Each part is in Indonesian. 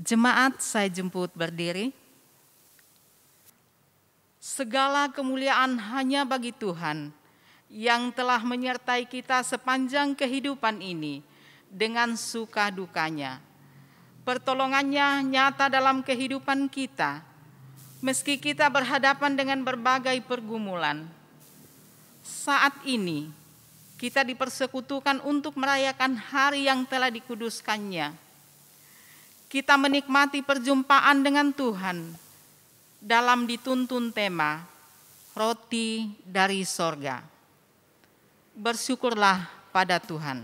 Jemaat saya jemput berdiri. Segala kemuliaan hanya bagi Tuhan yang telah menyertai kita sepanjang kehidupan ini dengan suka dukanya. Pertolongannya nyata dalam kehidupan kita, meski kita berhadapan dengan berbagai pergumulan. Saat ini, kita dipersekutukan untuk merayakan hari yang telah dikuduskannya. Kita menikmati perjumpaan dengan Tuhan dalam dituntun tema Roti dari Sorga. Bersyukurlah pada Tuhan.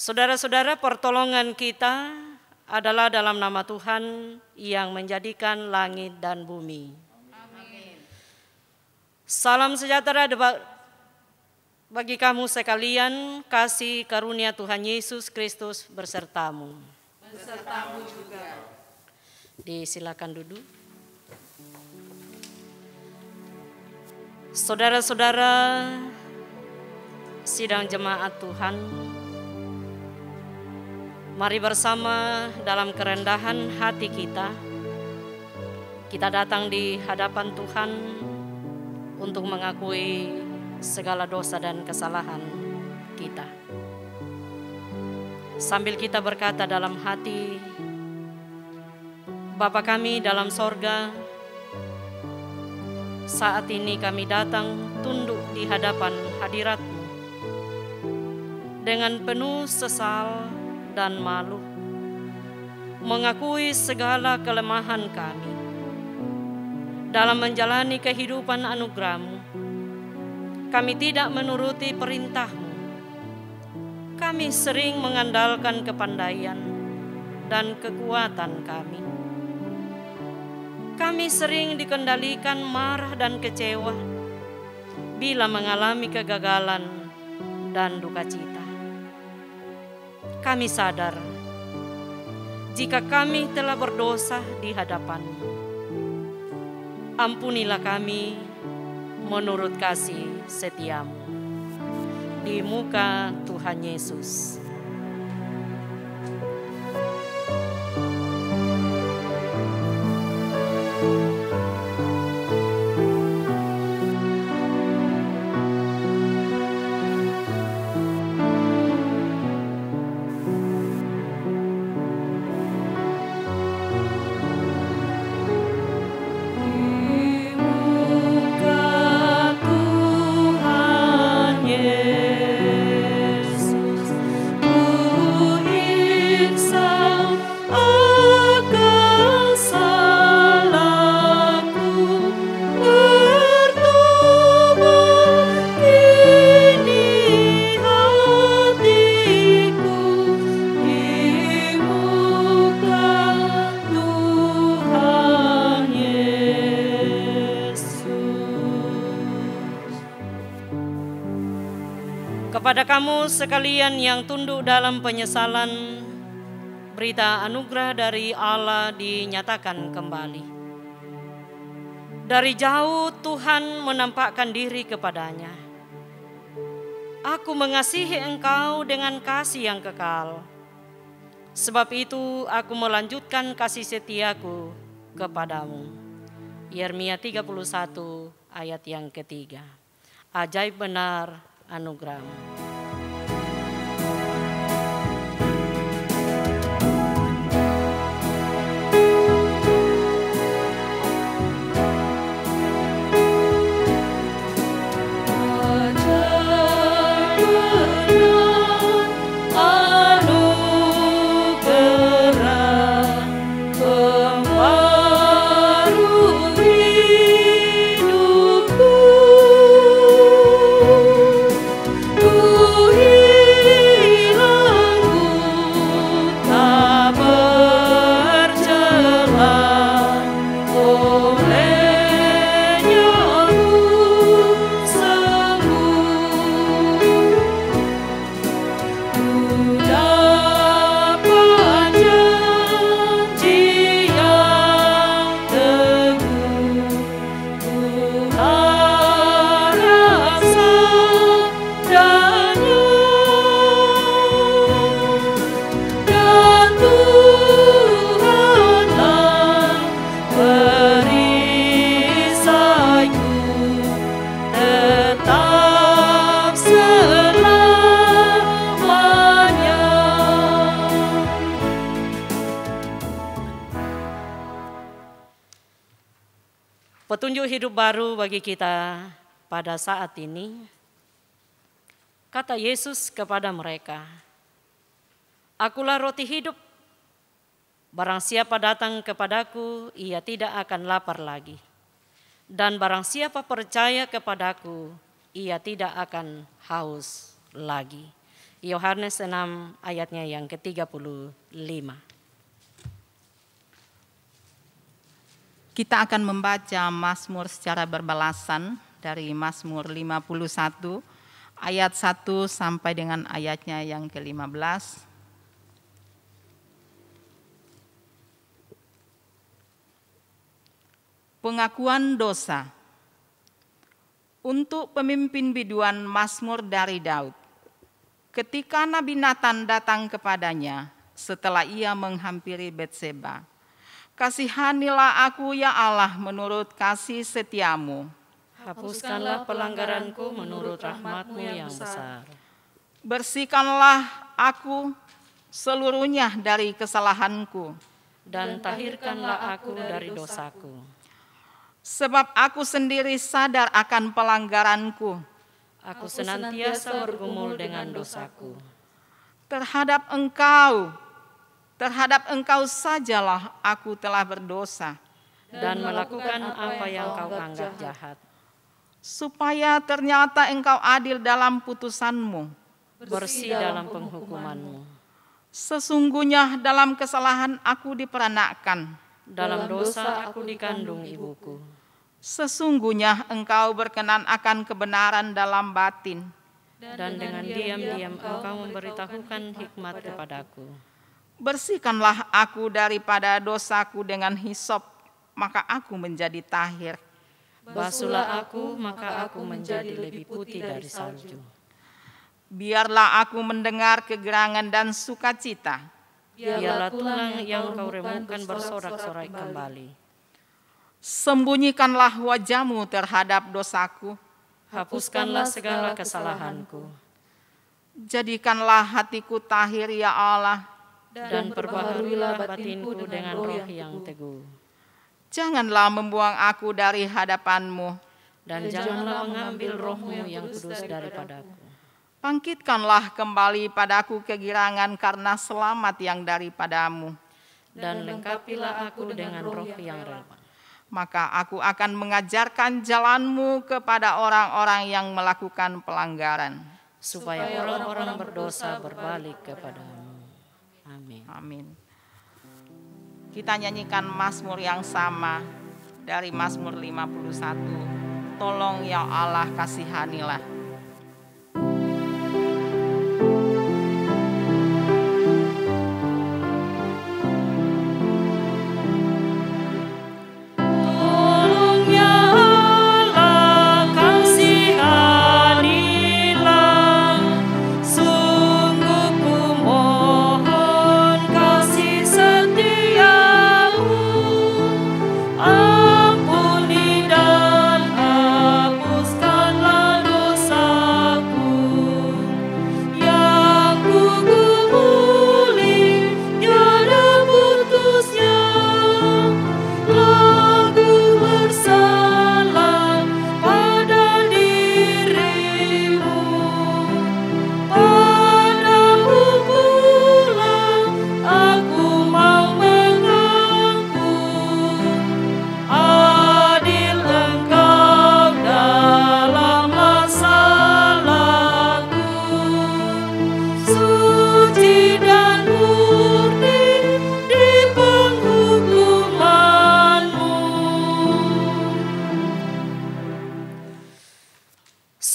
Saudara-saudara, pertolongan kita adalah dalam nama Tuhan yang menjadikan langit dan bumi. Amin. Salam sejahtera bagi kamu sekalian, kasih karunia Tuhan Yesus Kristus bersertamu. Bersertamu juga. Disilakan duduk. Saudara-saudara, sidang jemaat Tuhan, mari bersama dalam kerendahan hati kita datang di hadapan Tuhan untuk mengakui segala dosa dan kesalahan kita. Sambil kita berkata dalam hati, Bapa kami dalam sorga, saat ini kami datang tunduk di hadapan hadirat-Mu dengan penuh sesal dan malu, mengakui segala kelemahan kami dalam menjalani kehidupan anugerah-Mu. Kami tidak menuruti perintah-Mu. Kami sering mengandalkan kepandaian dan kekuatan kami. Kami sering dikendalikan marah dan kecewa bila mengalami kegagalan dan duka cita. Kami sadar jika kami telah berdosa di hadapan-Mu. Ampunilah kami menurut kasih setia-Mu. Di muka Tuhan Yesus. Yesus Kepada kamu sekalian yang tunduk dalam penyesalan, berita anugerah dari Allah dinyatakan kembali. Dari jauh Tuhan menampakkan diri kepadanya. Aku mengasihi engkau dengan kasih yang kekal. Sebab itu aku melanjutkan kasih setiaku kepadamu. Yeremia 31 ayat yang ketiga. Ajaib benar anugerahmu. Petunjuk hidup baru bagi kita pada saat ini. Kata Yesus kepada mereka, "Akulah roti hidup. Barang siapa datang kepadaku, ia tidak akan lapar lagi. Dan barang siapa percaya kepadaku, ia tidak akan haus lagi." Yohanes 6 ayatnya yang ke-35. Kita akan membaca Mazmur secara berbalasan dari Mazmur 51 ayat 1 sampai dengan ayatnya yang ke-15. Pengakuan dosa. Untuk pemimpin biduan Mazmur dari Daud. Ketika Nabi Nathan datang kepadanya setelah ia menghampiri Betseba, "Kasihanilah aku ya Allah menurut kasih setiamu. Hapuskanlah pelanggaranku menurut rahmat-Mu yang besar. Bersihkanlah aku seluruhnya dari kesalahanku. Dan tahirkanlah aku dari dosaku. Sebab aku sendiri sadar akan pelanggaranku. Aku senantiasa bergumul dengan dosaku. Terhadap engkau sajalah aku telah berdosa. Dan melakukan apa yang kau anggap jahat. Supaya ternyata engkau adil dalam putusanmu. Bersih dalam penghukumanmu. Sesungguhnya dalam kesalahan aku diperanakkan. Dalam dosa aku dikandung ibuku. Sesungguhnya engkau berkenan akan kebenaran dalam batin. Dan dengan diam-diam engkau memberitahukan hikmat kepadaku. Bersihkanlah aku daripada dosaku dengan hisop, maka aku menjadi tahir. Basuhlah aku, maka aku menjadi lebih putih dari salju. Biarlah aku mendengar kegerangan dan sukacita. Biarlah tulang yang kau remukkan bersorak-sorai kembali. Sembunyikanlah wajahmu terhadap dosaku. Hapuskanlah segala kesalahanku. Jadikanlah hatiku tahir ya Allah. Dan perbaharuilah batinku dengan roh yang teguh. Janganlah membuang aku dari hadapan-Mu. Dan janganlah mengambil roh-Mu yang kudus daripadaku. Bangkitkanlah kembali padaku kegirangan karena selamat yang daripadamu. Dan lengkapilah aku dengan roh yang rela. Maka aku akan mengajarkan jalan-Mu kepada orang-orang yang melakukan pelanggaran. Supaya orang-orang berdosa berbalik kepadamu. Amin. Amin. Kita nyanyikan Mazmur yang sama dari Mazmur 51. Tolong ya Allah kasihanilah.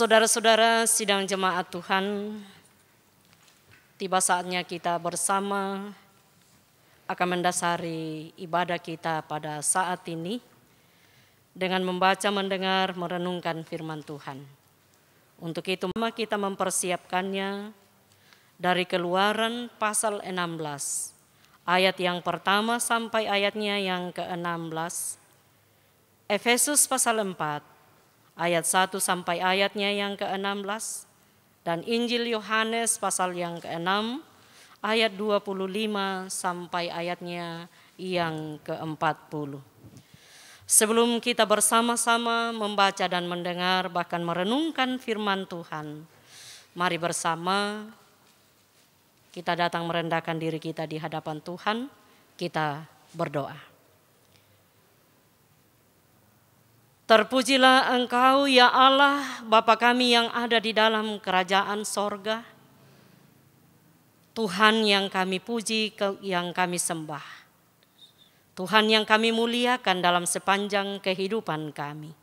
Saudara-saudara sidang jemaat Tuhan, tiba saatnya kita bersama akan mendasari ibadah kita pada saat ini dengan membaca, mendengar, merenungkan firman Tuhan. Untuk itu kita mempersiapkannya dari Keluaran pasal 16, ayat yang pertama sampai ayatnya yang ke-16, Efesus pasal 4, ayat 1 sampai ayatnya yang ke-16, dan Injil Yohanes pasal yang ke-6, ayat 25 sampai ayatnya yang ke-40. Sebelum kita bersama-sama membaca dan mendengar bahkan merenungkan firman Tuhan, mari bersama kita datang merendahkan diri kita di hadapan Tuhan, kita berdoa. Terpujilah Engkau ya Allah, Bapa kami yang ada di dalam kerajaan sorga. Tuhan yang kami puji, yang kami sembah. Tuhan yang kami muliakan dalam sepanjang kehidupan kami.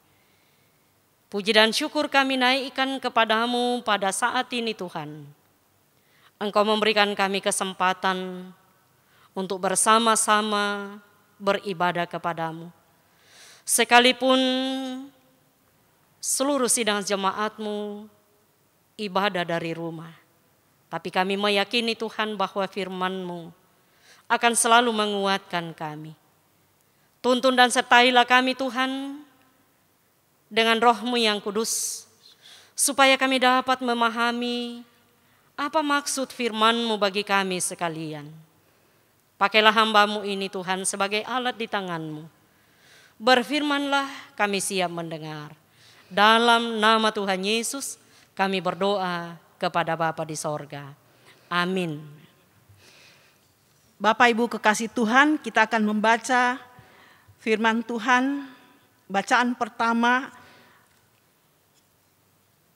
Puji dan syukur kami naikkan kepadamu pada saat ini Tuhan. Engkau memberikan kami kesempatan untuk bersama-sama beribadah kepadamu. Sekalipun seluruh sidang jemaat-Mu ibadah dari rumah. Tapi kami meyakini Tuhan bahwa firman-Mu akan selalu menguatkan kami. Tuntun dan sertailah kami Tuhan dengan Roh-Mu yang kudus, supaya kami dapat memahami apa maksud firman-Mu bagi kami sekalian. Pakailah hamba-Mu ini Tuhan sebagai alat di tangan-Mu. Berfirmanlah, kami siap mendengar. Dalam nama Tuhan Yesus kami berdoa kepada Bapa di sorga. Amin. Bapak Ibu kekasih Tuhan, kita akan membaca firman Tuhan. Bacaan pertama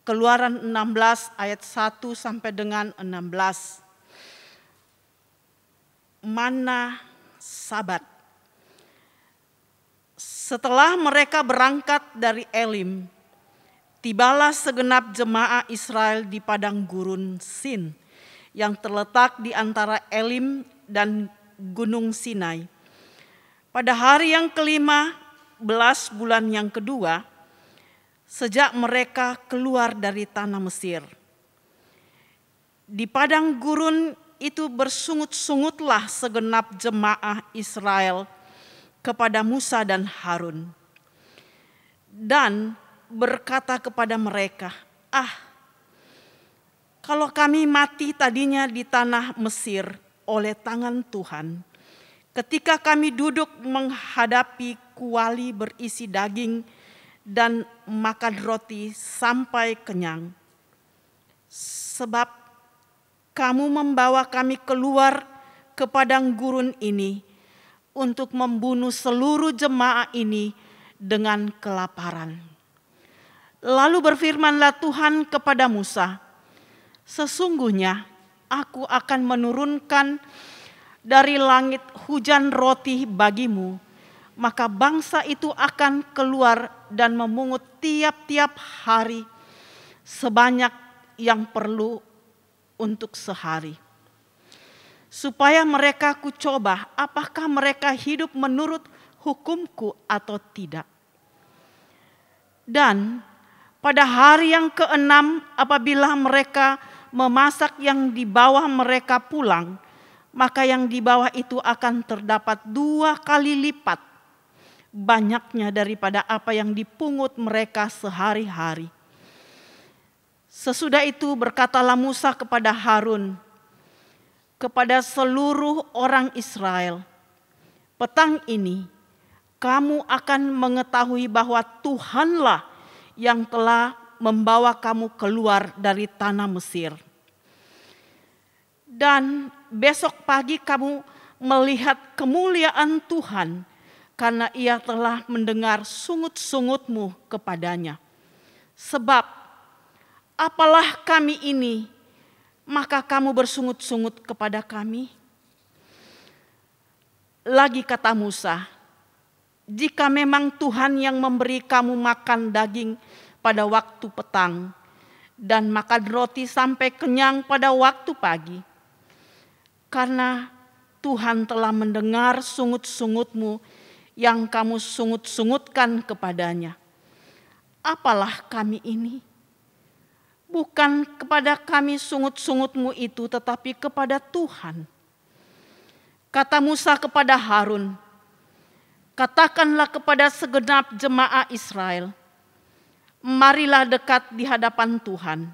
Keluaran 16 ayat 1 sampai dengan 16. Mana Sabat. Setelah mereka berangkat dari Elim, tibalah segenap jemaah Israel di padang gurun Sin yang terletak di antara Elim dan Gunung Sinai. Pada hari yang ke-15 bulan yang kedua, sejak mereka keluar dari tanah Mesir. Di padang gurun itu bersungut-sungutlah segenap jemaah Israel kepada Musa dan Harun. Dan berkata kepada mereka, kalau kami mati tadinya di tanah Mesir oleh tangan Tuhan, ketika kami duduk menghadapi kuali berisi daging dan makan roti sampai kenyang. Sebab kamu membawa kami keluar ke padang gurun ini untuk membunuh seluruh jemaah ini dengan kelaparan. Lalu berfirmanlah Tuhan kepada Musa, sesungguhnya aku akan menurunkan dari langit hujan roti bagimu, maka bangsa itu akan keluar dan memungut tiap-tiap hari sebanyak yang perlu untuk sehari. Supaya mereka kucoba apakah mereka hidup menurut hukumku atau tidak. Dan pada hari yang ke-6 apabila mereka memasak yang di bawah mereka pulang, maka yang di bawah itu akan terdapat 2 kali lipat banyaknya daripada apa yang dipungut mereka sehari-hari. Sesudah itu berkatalah Musa kepada Harun, kepada seluruh orang Israel, petang ini kamu akan mengetahui bahwa Tuhanlah yang telah membawa kamu keluar dari tanah Mesir. Dan besok pagi kamu melihat kemuliaan Tuhan, karena ia telah mendengar sungut-sungutmu kepadanya. Sebab apalah kami ini, maka kamu bersungut-sungut kepada kami? Lagi kata Musa, jika memang Tuhan yang memberi kamu makan daging pada waktu petang, dan makan roti sampai kenyang pada waktu pagi. Karena Tuhan telah mendengar sungut-sungutmu yang kamu sungut-sungutkan kepadanya. Apalah kami ini? Bukan kepada kami sungut-sungutmu itu, tetapi kepada Tuhan. Kata Musa kepada Harun, katakanlah kepada segenap jemaah Israel, marilah dekat di hadapan Tuhan,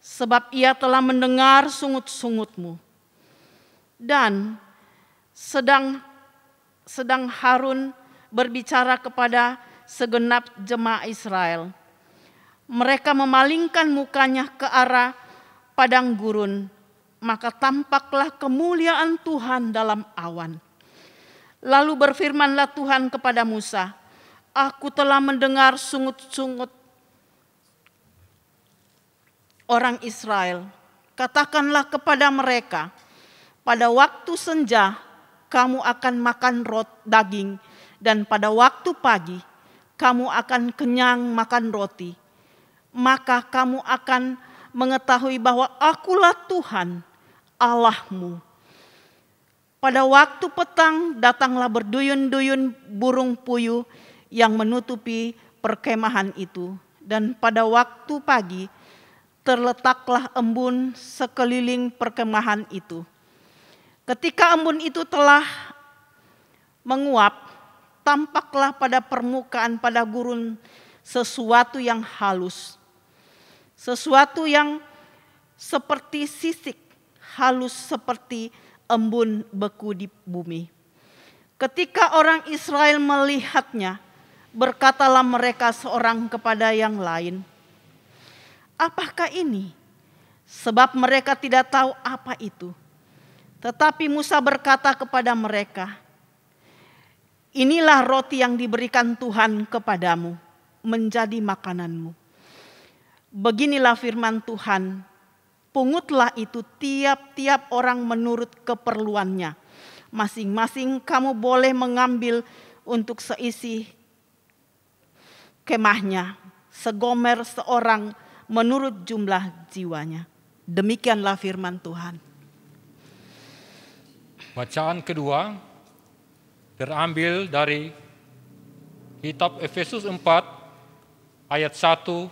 sebab Ia telah mendengar sungut-sungutmu. Dan sedang Harun berbicara kepada segenap jemaah Israel, mereka memalingkan mukanya ke arah padang gurun, maka tampaklah kemuliaan Tuhan dalam awan. Lalu berfirmanlah Tuhan kepada Musa, aku telah mendengar sungut-sungut orang Israel. Katakanlah kepada mereka, pada waktu senja kamu akan makan daging, dan pada waktu pagi kamu akan kenyang makan roti. Maka kamu akan mengetahui bahwa akulah Tuhan Allahmu. Pada waktu petang datanglah berduyun-duyun burung puyuh yang menutupi perkemahan itu. Dan pada waktu pagi terletaklah embun sekeliling perkemahan itu. Ketika embun itu telah menguap, tampaklah pada permukaan pada gurun sesuatu yang halus. Sesuatu yang seperti sisik, halus seperti embun beku di bumi. Ketika orang Israel melihatnya, berkatalah mereka seorang kepada yang lain, apakah ini? Sebab mereka tidak tahu apa itu. Tetapi Musa berkata kepada mereka, inilah roti yang diberikan Tuhan kepadamu, menjadi makananmu. Beginilah firman Tuhan, pungutlah itu tiap-tiap orang menurut keperluannya. Masing-masing kamu boleh mengambil untuk seisi kemahnya, segomer seorang menurut jumlah jiwanya. Demikianlah firman Tuhan. Bacaan kedua terambil dari kitab Efesus 4 ayat 1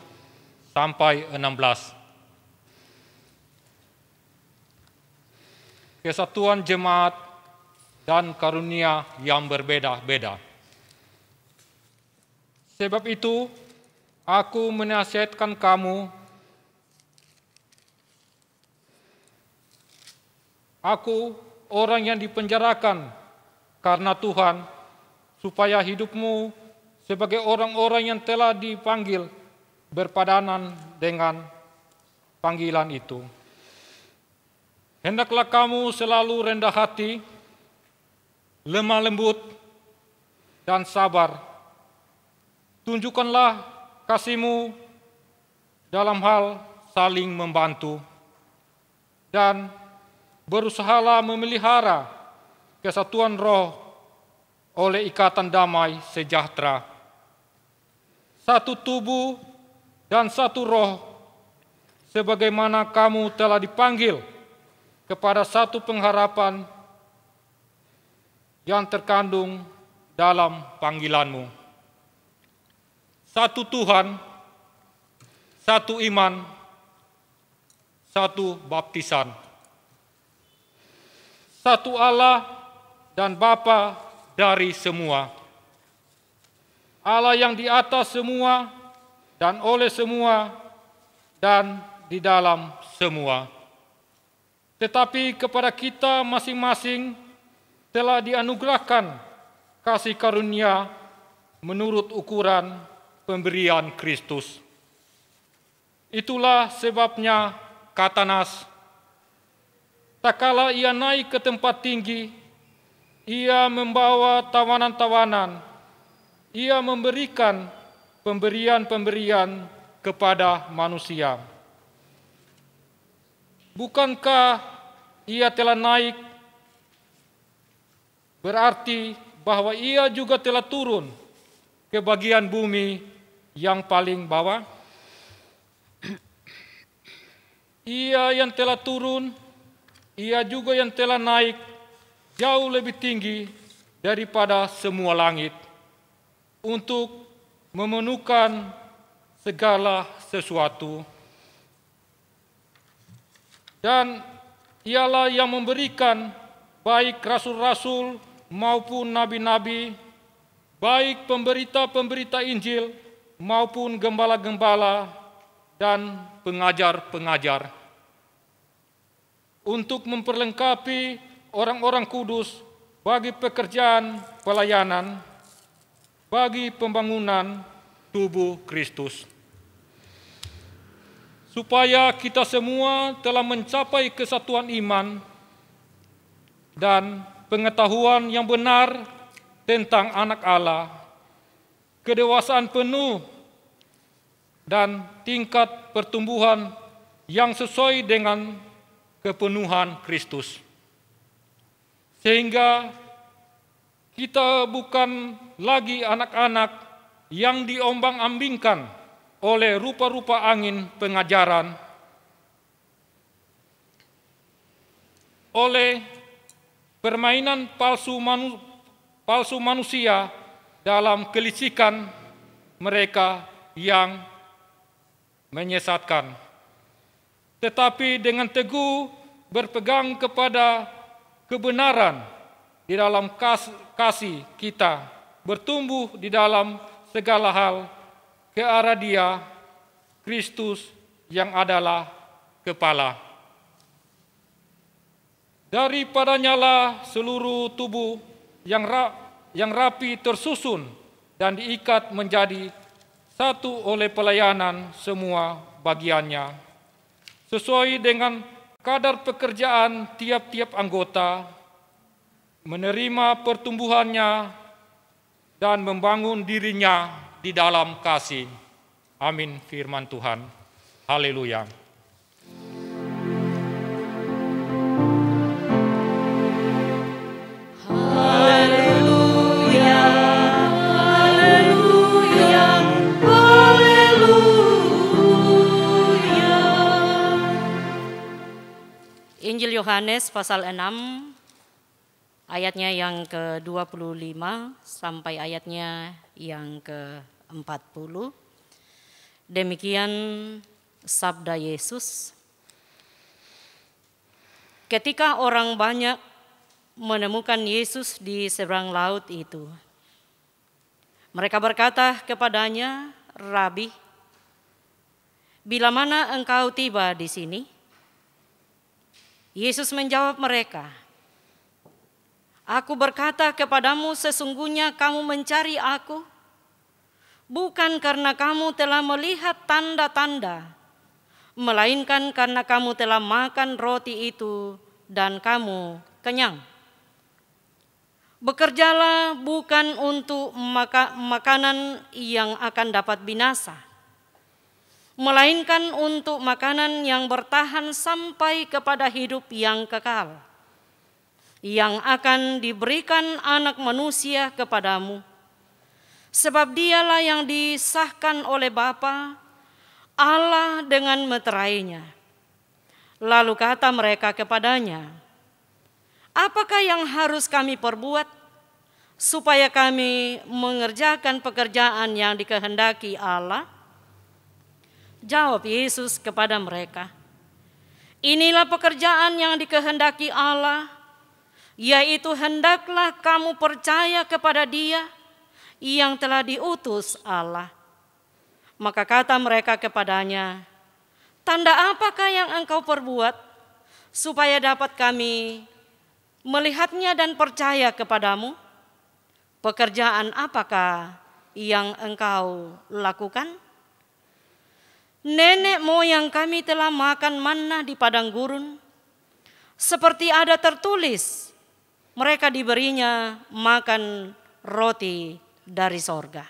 sampai 16. Kesatuan jemaat dan karunia yang berbeda-beda. Sebab itu, aku menasihatkan kamu, aku orang yang dipenjarakan karena Tuhan, supaya hidupmu sebagai orang-orang yang telah dipanggil berpadanan dengan panggilan itu. Hendaklah kamu selalu rendah hati, lemah lembut, dan sabar. Tunjukkanlah kasihmu dalam hal saling membantu, dan berusahalah memelihara kesatuan roh oleh ikatan damai sejahtera. Satu tubuh dan satu roh, sebagaimana kamu telah dipanggil kepada satu pengharapan yang terkandung dalam panggilanmu. Satu Tuhan, satu iman, satu baptisan. Satu Allah dan Bapa dari semua. Allah yang di atas semua dan oleh semua dan di dalam semua. Tetapi kepada kita masing-masing telah dianugerahkan kasih karunia menurut ukuran pemberian Kristus. Itulah sebabnya kata Nas, tak kala ia naik ke tempat tinggi, ia membawa tawanan-tawanan, ia memberikan pemberian-pemberian kepada manusia. Bukankah ia telah naik, berarti bahwa ia juga telah turun ke bagian bumi yang paling bawah? Ia yang telah turun, Ia juga yang telah naik jauh lebih tinggi daripada semua langit untuk memenuhkan segala sesuatu. Dan Ialah yang memberikan baik rasul-rasul maupun nabi-nabi, baik pemberita-pemberita Injil maupun gembala-gembala dan pengajar-pengajar, untuk memperlengkapi orang-orang kudus bagi pekerjaan pelayanan, bagi pembangunan tubuh Kristus, supaya kita semua telah mencapai kesatuan iman dan pengetahuan yang benar tentang Anak Allah, kedewasaan penuh dan tingkat pertumbuhan yang sesuai dengan kepenuhan Kristus. Sehingga kita bukan lagi anak-anak yang diombang-ambingkan oleh rupa-rupa angin pengajaran, oleh permainan palsu manusia dalam kelicikan mereka yang menyesatkan, tetapi dengan teguh berpegang kepada kebenaran di dalam kasih kita, bertumbuh di dalam segala hal ke arah Dia, Kristus yang adalah kepala. Daripadanya lah seluruh tubuh yang rapi tersusun dan diikat menjadi satu oleh pelayanan semua bagiannya, sesuai dengan kadar pekerjaan tiap-tiap anggota, menerima pertumbuhannya dan membangun dirinya di dalam kasih. Amin firman Tuhan. Haleluya. Injil Yohanes pasal 6 ayatnya yang ke-25 sampai ayatnya yang ke-40. Demikian sabda Yesus. Ketika orang banyak menemukan Yesus di seberang laut itu, mereka berkata kepadanya, "Rabi, bila mana engkau tiba di sini?" Yesus menjawab mereka, "Aku berkata kepadamu, sesungguhnya kamu mencari Aku, bukan karena kamu telah melihat tanda-tanda, melainkan karena kamu telah makan roti itu dan kamu kenyang. Bekerjalah bukan untuk makanan yang akan dapat binasa, melainkan untuk makanan yang bertahan sampai kepada hidup yang kekal, yang akan diberikan Anak Manusia kepadamu. Sebab Dialah yang disahkan oleh Bapa Allah dengan meterainya." Lalu kata mereka kepadanya, "Apakah yang harus kami perbuat supaya kami mengerjakan pekerjaan yang dikehendaki Allah?" Jawab Yesus kepada mereka, "Inilah pekerjaan yang dikehendaki Allah, yaitu hendaklah kamu percaya kepada Dia yang telah diutus Allah." Maka kata mereka kepadanya, "Tanda apakah yang engkau perbuat supaya dapat kami melihatnya dan percaya kepadamu? Pekerjaan apakah yang engkau lakukan? Nenek moyang kami telah makan manna di padang gurun, seperti ada tertulis, mereka diberinya makan roti dari sorga."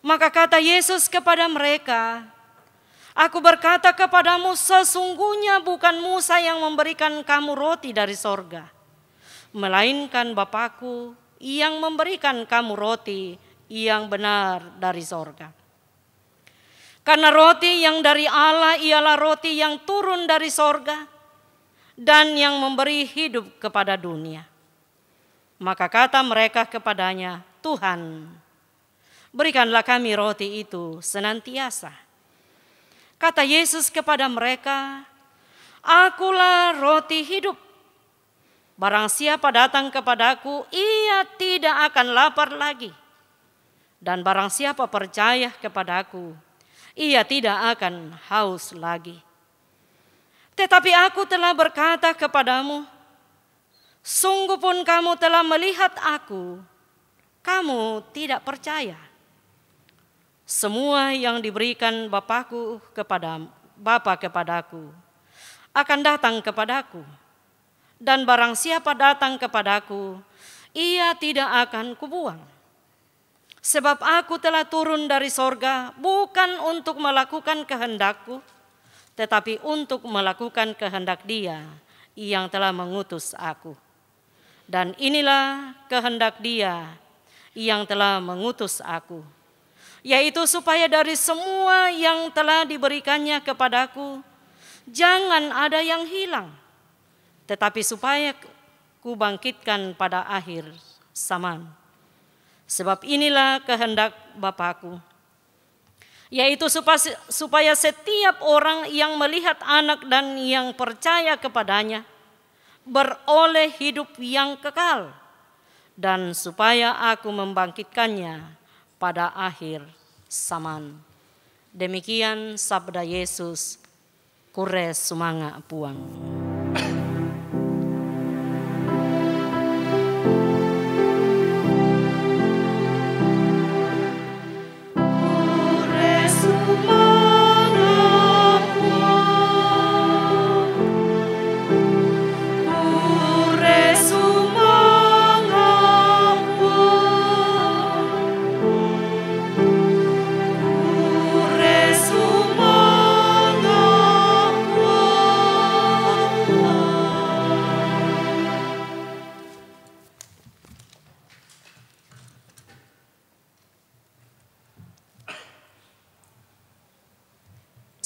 Maka kata Yesus kepada mereka, "Aku berkata kepadamu, sesungguhnya bukan Musa yang memberikan kamu roti dari sorga, melainkan Bapa-Ku yang memberikan kamu roti yang benar dari sorga. Karena roti yang dari Allah ialah roti yang turun dari sorga dan yang memberi hidup kepada dunia. Maka kata mereka kepadanya, Tuhan, berikanlah kami roti itu senantiasa. Kata Yesus kepada mereka, Akulah roti hidup. Barang siapa datang kepadaku, ia tidak akan lapar lagi. Dan barang siapa percaya kepadaku, ia tidak akan haus lagi. Tetapi aku telah berkata kepadamu, sungguh pun kamu telah melihat aku, kamu tidak percaya. Semua yang diberikan Bapa kepadaku akan datang kepadaku. Dan barang siapa datang kepadaku, ia tidak akan kubuang. Sebab aku telah turun dari sorga bukan untuk melakukan kehendakku, tetapi untuk melakukan kehendak Dia yang telah mengutus aku. Dan inilah kehendak Dia yang telah mengutus aku, yaitu supaya dari semua yang telah diberikannya kepadaku, jangan ada yang hilang, tetapi supaya kubangkitkan pada akhir zaman. Sebab inilah kehendak Bapa-Ku, yaitu supaya setiap orang yang melihat Anak dan yang percaya kepadanya beroleh hidup yang kekal, dan supaya Aku membangkitkannya pada akhir zaman. Demikian sabda Yesus, kure sumanga puang.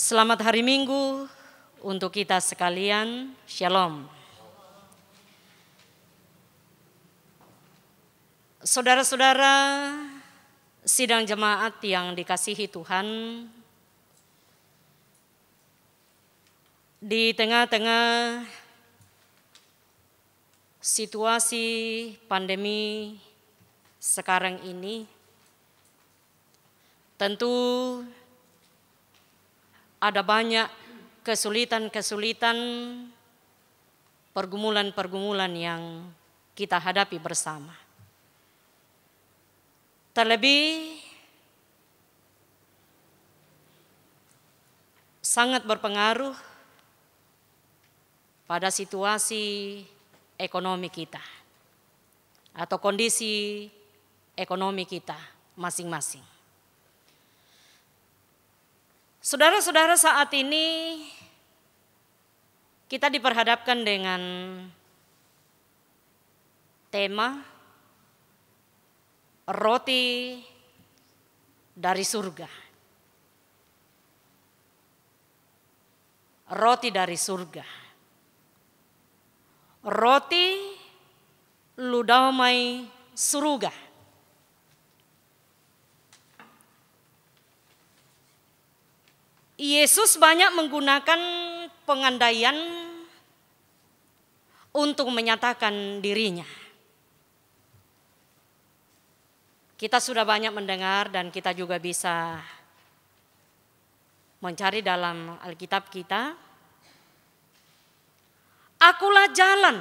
Selamat hari Minggu untuk kita sekalian. Shalom. Saudara-saudara sidang jemaat yang dikasihi Tuhan, di tengah-tengah situasi pandemi sekarang ini, tentu ada banyak kesulitan-kesulitan, pergumulan-pergumulan yang kita hadapi bersama. Terlebih sangat berpengaruh pada situasi ekonomi kita atau kondisi ekonomi kita masing-masing. Saudara-saudara, saat ini kita diperhadapkan dengan tema roti dari surga. Roti dari surga. Roti ludaumai surga. Yesus banyak menggunakan pengandaian untuk menyatakan dirinya. Kita sudah banyak mendengar dan kita juga bisa mencari dalam Alkitab kita. Akulah jalan,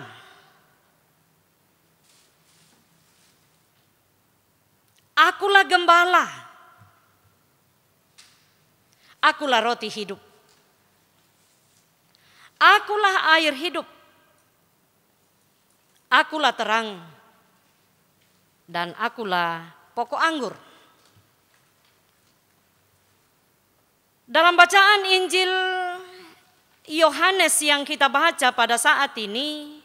akulah gembala, akulah roti hidup, akulah air hidup, akulah terang, dan akulah pokok anggur. Dalam bacaan Injil Yohanes yang kita baca pada saat ini,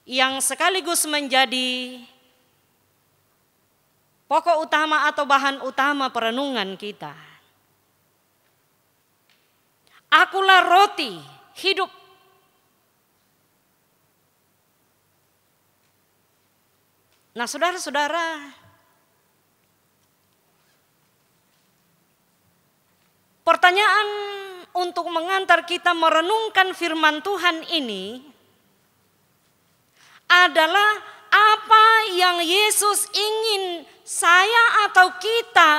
yang sekaligus menjadi pokok utama atau bahan utama perenungan kita, Akulah roti hidup. Nah, saudara-saudara, pertanyaan untuk mengantar kita merenungkan firman Tuhan ini adalah apa yang Yesus ingin saya atau kita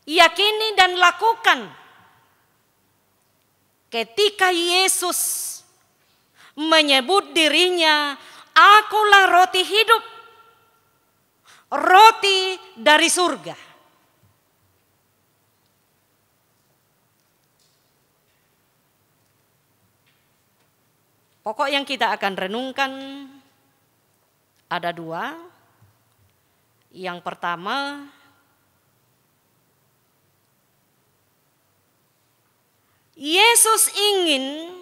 yakini dan lakukan ketika Yesus menyebut dirinya, akulah roti hidup, roti dari surga. Pokok yang kita akan renungkan ada dua. Yang pertama, Yesus ingin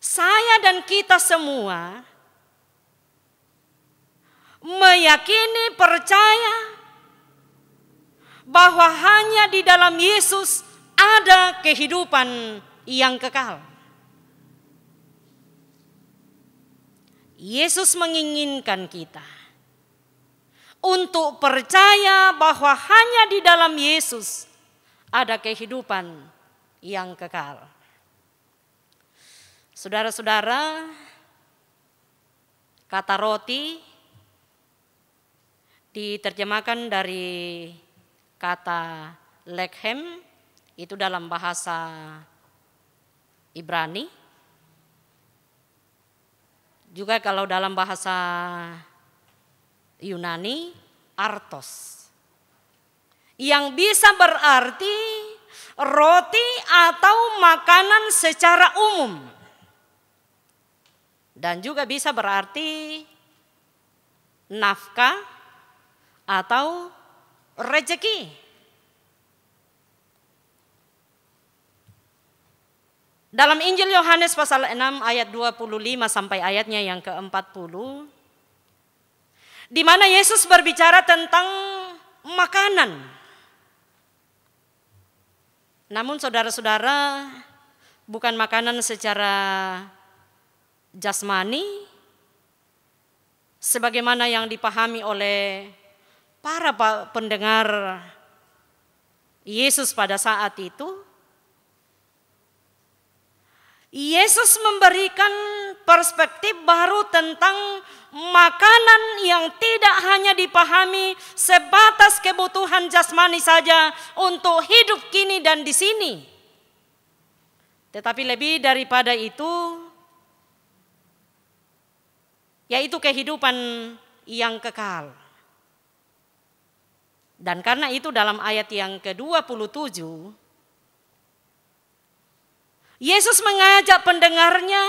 saya dan kita semua meyakini, percaya bahwa hanya di dalam Yesus ada kehidupan yang kekal. Yesus menginginkan kita untuk percaya bahwa hanya di dalam Yesus ada kehidupan yang kekal. Saudara-saudara, kata roti diterjemahkan dari kata lechem, itu dalam bahasa Ibrani. Juga kalau dalam bahasa Yunani, artos. Yang bisa berarti roti atau makanan secara umum. Dan juga bisa berarti nafkah atau rezeki. Dalam Injil Yohanes pasal 6 ayat 25 sampai ayatnya yang ke-40, di mana Yesus berbicara tentang makanan. Namun saudara-saudara, bukan makanan secara jasmani, sebagaimana yang dipahami oleh para pendengar Yesus pada saat itu. Yesus memberikan perspektif baru tentang makanan yang tidak hanya dipahami sebatas kebutuhan jasmani saja untuk hidup kini dan di sini. Tetapi lebih daripada itu, yaitu kehidupan yang kekal. Dan karena itu dalam ayat yang ke-27, Yesus mengajak pendengarnya,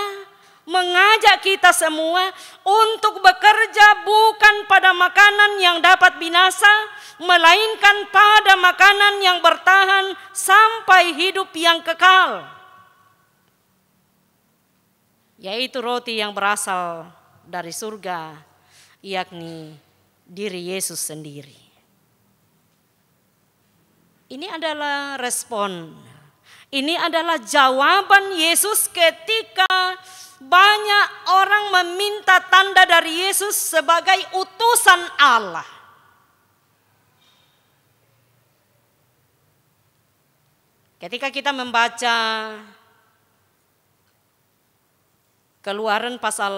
mengajak kita semua untuk bekerja bukan pada makanan yang dapat binasa, melainkan pada makanan yang bertahan sampai hidup yang kekal. Yaitu roti yang berasal dari surga, yakni diri Yesus sendiri. Ini adalah respon. Ini adalah jawaban Yesus ketika banyak orang meminta tanda dari Yesus sebagai utusan Allah. Ketika kita membaca Keluaran pasal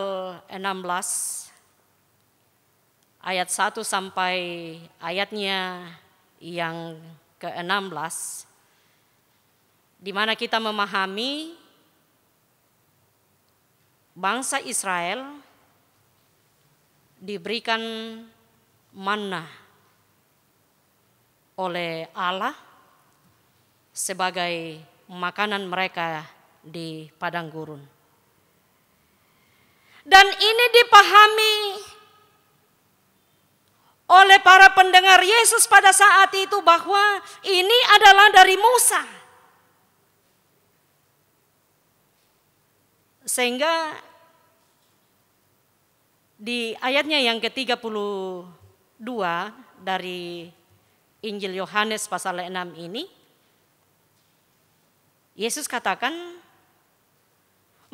16 ayat 1 sampai ayatnya yang ke-16, di mana kita memahami bangsa Israel diberikan manna oleh Allah sebagai makanan mereka di padang gurun. Dan ini dipahami oleh para pendengar Yesus pada saat itu bahwa ini adalah dari Musa. Sehingga di ayatnya yang ke-32 dari Injil Yohanes pasal 6 ini, Yesus katakan,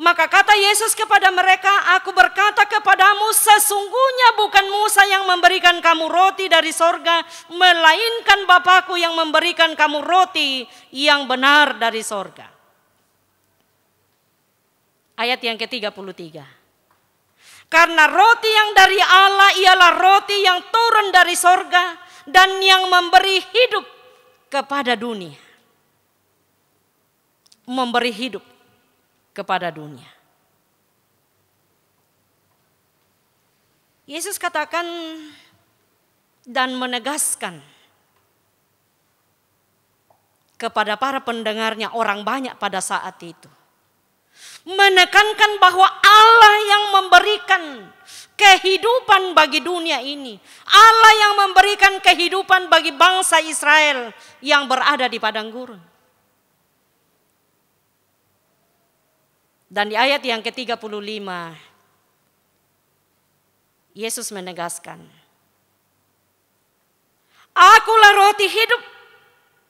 maka kata Yesus kepada mereka, aku berkata kepadamu, sesungguhnya bukan Musa yang memberikan kamu roti dari sorga, melainkan Bapakku yang memberikan kamu roti yang benar dari sorga. Ayat yang ke-33. Karena roti yang dari Allah ialah roti yang turun dari sorga dan yang memberi hidup kepada dunia. Memberi hidup kepada dunia. Yesus katakan dan menegaskan kepada para pendengarnya, orang banyak pada saat itu, menekankan bahwa Allah yang memberikan kehidupan bagi dunia ini, Allah yang memberikan kehidupan bagi bangsa Israel yang berada di padang gurun. Dan di ayat yang ke-35, Yesus menegaskan, akulah roti hidup,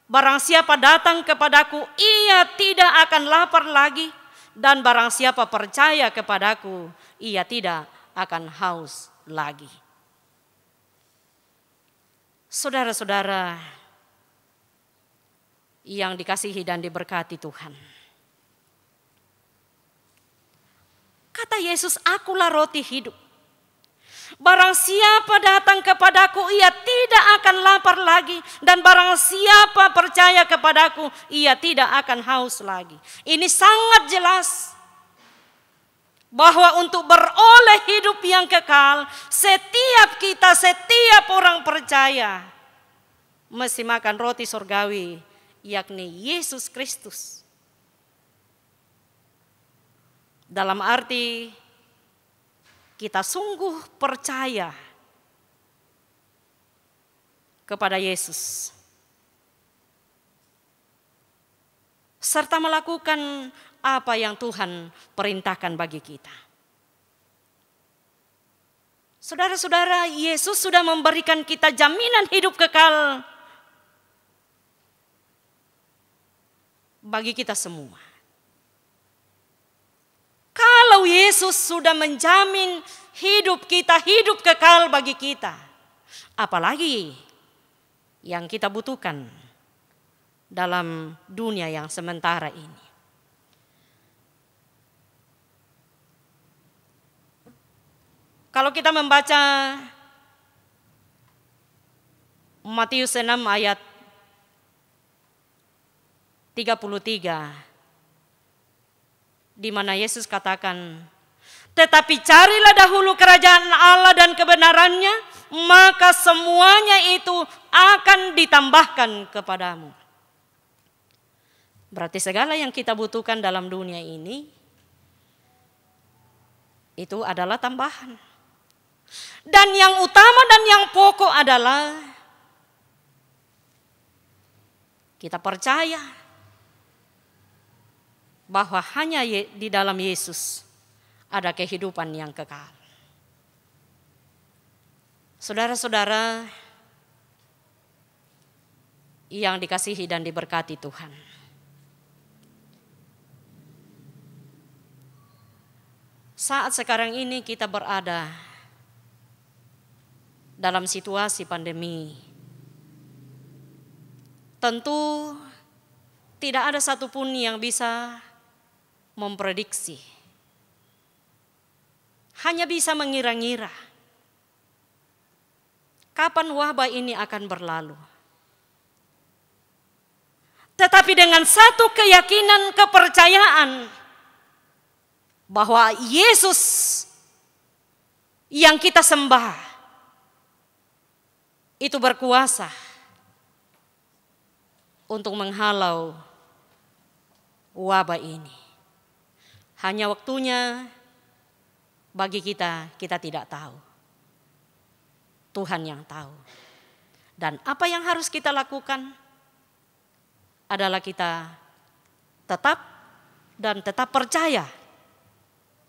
barang siapa datang kepadaku, ia tidak akan lapar lagi, dan barang siapa percaya kepadaku, ia tidak akan haus lagi. Saudara-saudara yang dikasihi dan diberkati Tuhan, kata Yesus, akulah roti hidup. Barang siapa datang kepadaku, ia tidak akan lapar lagi. Dan barang siapa percaya kepadaku, ia tidak akan haus lagi. Ini sangat jelas bahwa untuk beroleh hidup yang kekal, setiap kita, setiap orang percaya mesti makan roti surgawi, yakni Yesus Kristus. Dalam arti kita sungguh percaya kepada Yesus, serta melakukan apa yang Tuhan perintahkan bagi kita. Saudara-saudara, Yesus sudah memberikan kita jaminan hidup kekal bagi kita semua. Kalau Yesus sudah menjamin hidup kita, hidup kekal bagi kita, apalagi yang kita butuhkan dalam dunia yang sementara ini. Kalau kita membaca Matius 6 ayat 33, di mana Yesus katakan, tetapi carilah dahulu kerajaan Allah dan kebenarannya, maka semuanya itu akan ditambahkan kepadamu. Berarti segala yang kita butuhkan dalam dunia ini, itu adalah tambahan. Dan yang utama dan yang pokok adalah kita percaya bahwa hanya di dalam Yesus ada kehidupan yang kekal. Saudara-saudara yang dikasihi dan diberkati Tuhan, saat sekarang ini kita berada dalam situasi pandemi, tentu tidak ada satupun yang bisa memprediksi. Hanya bisa mengira-ngira kapan wabah ini akan berlalu. Tetapi dengan satu keyakinan, kepercayaan bahwa Yesus yang kita sembah itu berkuasa untuk menghalau wabah ini. Hanya waktunya bagi kita tidak tahu. Tuhan yang tahu. Dan apa yang harus kita lakukan adalah kita tetap percaya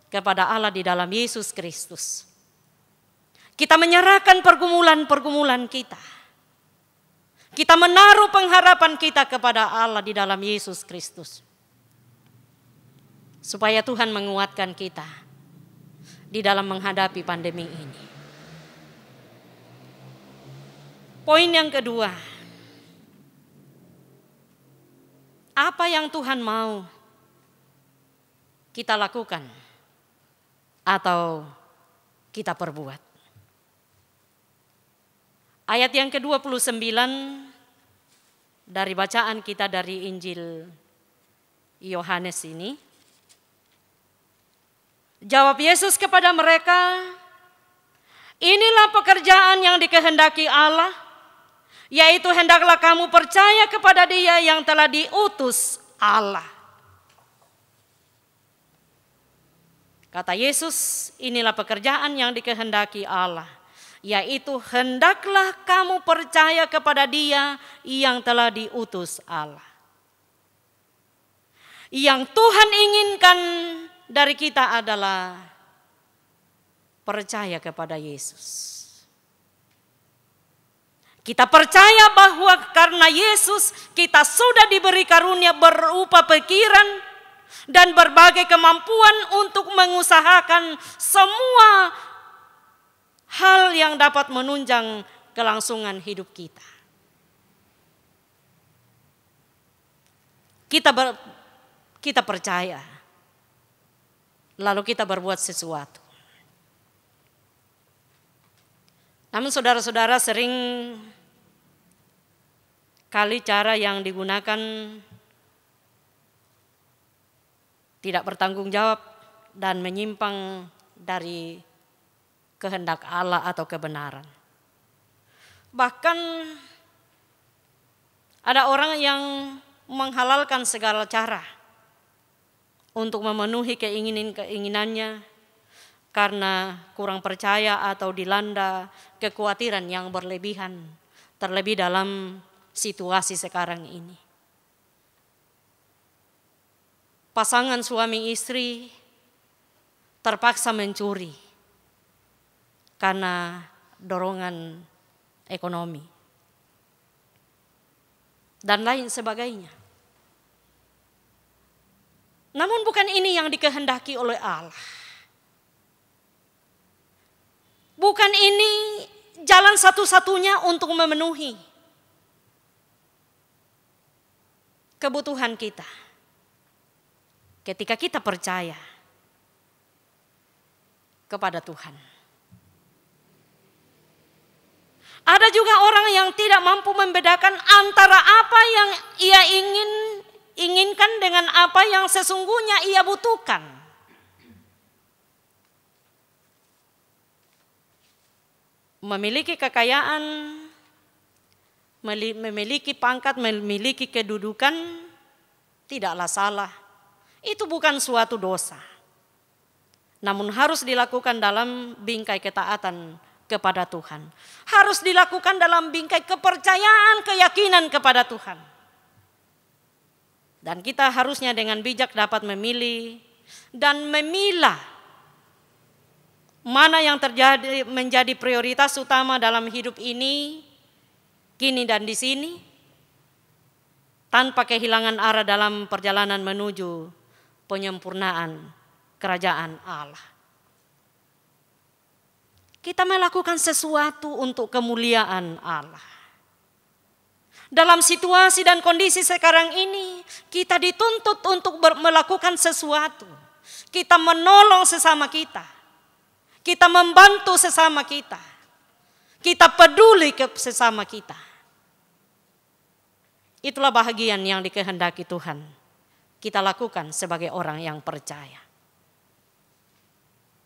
kepada Allah di dalam Yesus Kristus. Kita menyerahkan pergumulan-pergumulan kita. Kita menaruh pengharapan kita kepada Allah di dalam Yesus Kristus. supaya Tuhan menguatkan kita di dalam menghadapi pandemi ini. Poin yang kedua, apa yang Tuhan mau kita lakukan atau kita perbuat. Ayat yang ke-29 dari bacaan kita dari Injil Yohanes ini. Jawab Yesus kepada mereka, inilah pekerjaan yang dikehendaki Allah, yaitu hendaklah kamu percaya kepada Dia yang telah diutus Allah. Kata Yesus, inilah pekerjaan yang dikehendaki Allah, yaitu hendaklah kamu percaya kepada Dia yang telah diutus Allah. Yang Tuhan inginkan dari kita adalah percaya kepada Yesus. Kita percaya bahwa karena Yesus kita sudah diberi karunia berupa pikiran dan berbagai kemampuan untuk mengusahakan semua hal yang dapat menunjang kelangsungan hidup kita. Kita percaya, lalu kita berbuat sesuatu. Namun saudara-saudara, sering kali cara yang digunakan tidak bertanggung jawab dan menyimpang dari kehendak Allah atau kebenaran. Bahkan ada orang yang menghalalkan segala cara untuk memenuhi keinginannya karena kurang percaya atau dilanda kekhawatiran yang berlebihan, terlebih dalam situasi sekarang ini. Pasangan suami istri terpaksa mencuri karena dorongan ekonomi dan lain sebagainya. Namun bukan ini yang dikehendaki oleh Allah. Bukan ini jalan satu-satunya untuk memenuhi kebutuhan kita. Ketika kita percaya kepada Tuhan. Ada juga orang yang tidak mampu membedakan antara apa yang ia inginkan dengan apa yang sesungguhnya ia butuhkan. Memiliki kekayaan, memiliki pangkat, memiliki kedudukan tidaklah salah. Itu bukan suatu dosa. Namun harus dilakukan dalam bingkai ketaatan kepada Tuhan. Harus dilakukan dalam bingkai kepercayaan, keyakinan kepada Tuhan. Dan kita harusnya dengan bijak dapat memilih dan memilah mana yang menjadi prioritas utama dalam hidup ini, kini dan di sini, tanpa kehilangan arah dalam perjalanan menuju penyempurnaan kerajaan Allah. Kita melakukan sesuatu untuk kemuliaan Allah. Dalam situasi dan kondisi sekarang ini, kita dituntut untuk melakukan sesuatu. Kita menolong sesama kita. Kita membantu sesama kita. Kita peduli ke sesama kita. Itulah bahagian yang dikehendaki Tuhan kita lakukan sebagai orang yang percaya.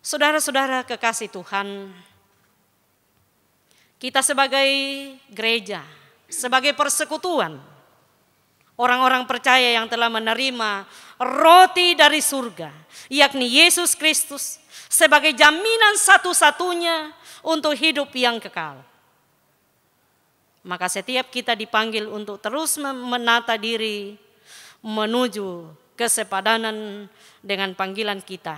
Saudara-saudara kekasih Tuhan, kita sebagai gereja, sebagai persekutuan, orang-orang percaya yang telah menerima roti dari surga, yakni Yesus Kristus, sebagai jaminan satu-satunya untuk hidup yang kekal. Maka setiap kita dipanggil untuk terus menata diri menuju kesepadanan dengan panggilan kita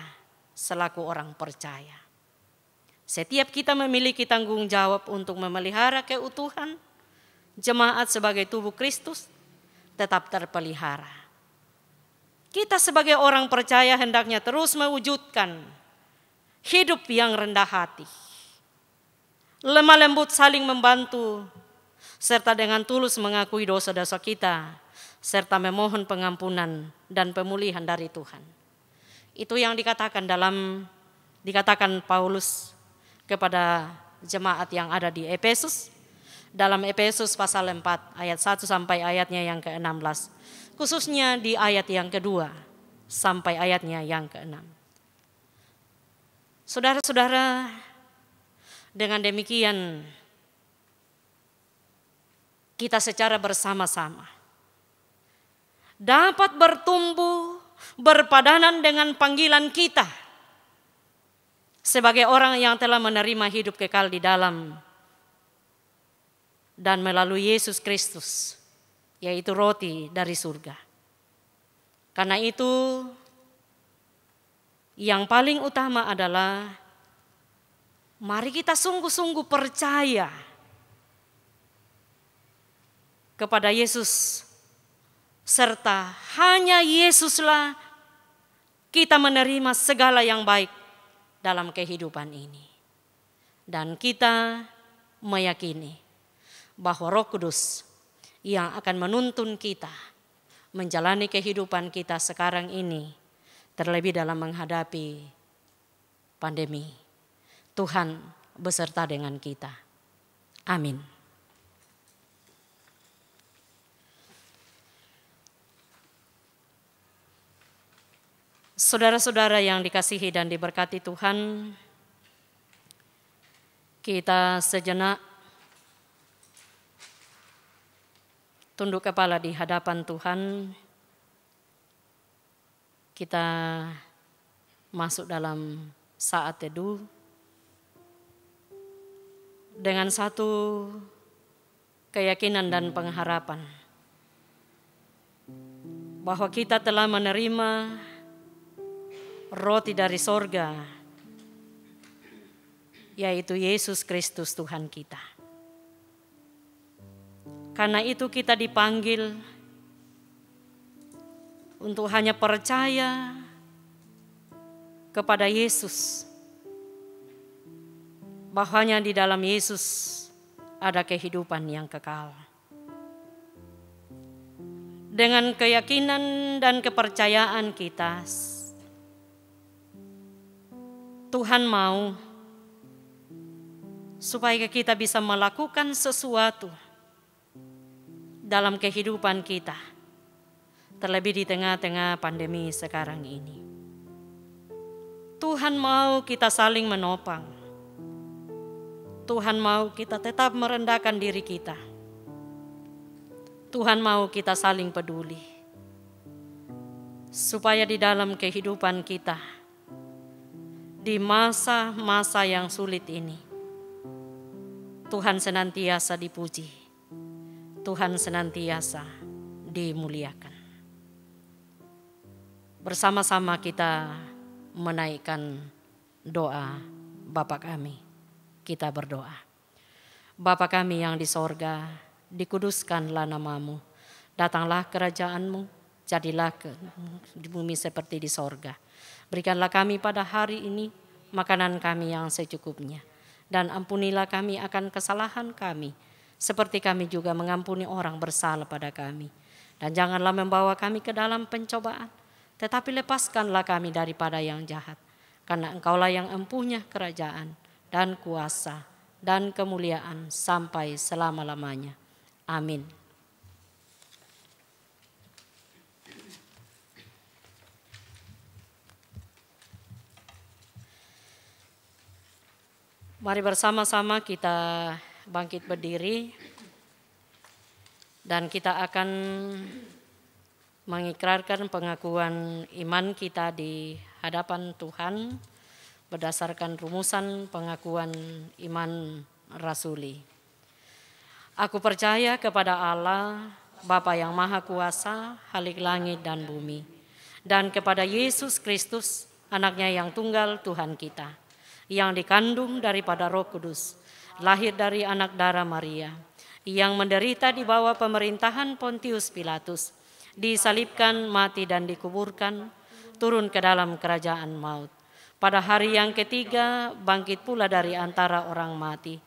selaku orang percaya. Setiap kita memiliki tanggung jawab untuk memelihara keutuhan jemaat sebagai tubuh Kristus tetap terpelihara. Kita sebagai orang percaya hendaknya terus mewujudkan hidup yang rendah hati, lemah lembut, saling membantu, serta dengan tulus mengakui dosa-dosa kita, serta memohon pengampunan dan pemulihan dari Tuhan. Itu yang dikatakan Paulus kepada jemaat yang ada di Efesus, dalam Efesus pasal 4 ayat 1 sampai ayatnya yang ke-16. Khususnya di ayat yang kedua sampai ayatnya yang ke-6. Saudara-saudara, dengan demikian kita secara bersama-sama dapat bertumbuh berpadanan dengan panggilan kita sebagai orang yang telah menerima hidup kekal di dalam dan melalui Yesus Kristus, yaitu roti dari surga. Karena itu yang paling utama adalah mari kita sungguh-sungguh percaya kepada Yesus, serta hanya Yesuslah kita menerima segala yang baik dalam kehidupan ini. Dan kita meyakini bahwa Roh Kudus yang akan menuntun kita menjalani kehidupan kita sekarang ini, terlebih dalam menghadapi pandemi. Tuhan beserta dengan kita. Amin. Saudara-saudara yang dikasihi dan diberkati Tuhan, kita sejenak tunduk kepala di hadapan Tuhan. Kita masuk dalam saat teduh dengan satu keyakinan dan pengharapan bahwa kita telah menerima roti dari sorga, yaitu Yesus Kristus Tuhan kita. Karena itu kita dipanggil untuk hanya percaya kepada Yesus, bahwanya di dalam Yesus ada kehidupan yang kekal. Dengan keyakinan dan kepercayaan kita, Tuhan mau supaya kita bisa melakukan sesuatu dalam kehidupan kita, terlebih di tengah-tengah pandemi sekarang ini. Tuhan mau kita saling menopang. Tuhan mau kita tetap merendahkan diri kita. Tuhan mau kita saling peduli, supaya di dalam kehidupan kita, di masa-masa yang sulit ini, Tuhan senantiasa dipuji, Tuhan senantiasa dimuliakan. Bersama-sama kita menaikkan doa Bapa kami. Kita berdoa. Bapa kami yang di sorga, dikuduskanlah namamu. Datanglah kerajaanmu, jadilah di bumi seperti di sorga. Berikanlah kami pada hari ini makanan kami yang secukupnya. Dan ampunilah kami akan kesalahan kami, seperti kami juga mengampuni orang bersalah pada kami. Dan janganlah membawa kami ke dalam pencobaan, tetapi lepaskanlah kami daripada yang jahat. Karena Engkaulah yang empunya kerajaan dan kuasa dan kemuliaan sampai selama-lamanya. Amin. Mari bersama-sama kita bangkit berdiri dan kita akan mengikrarkan pengakuan iman kita di hadapan Tuhan berdasarkan rumusan pengakuan iman rasuli. Aku percaya kepada Allah, Bapa yang Maha Kuasa, Khalik langit dan bumi, dan kepada Yesus Kristus, anaknya yang tunggal Tuhan kita, yang dikandung daripada Roh Kudus, lahir dari anak darah Maria, yang menderita di bawah pemerintahan Pontius Pilatus, disalibkan, mati dan dikuburkan, turun ke dalam kerajaan maut. Pada hari yang ketiga bangkit pula dari antara orang mati,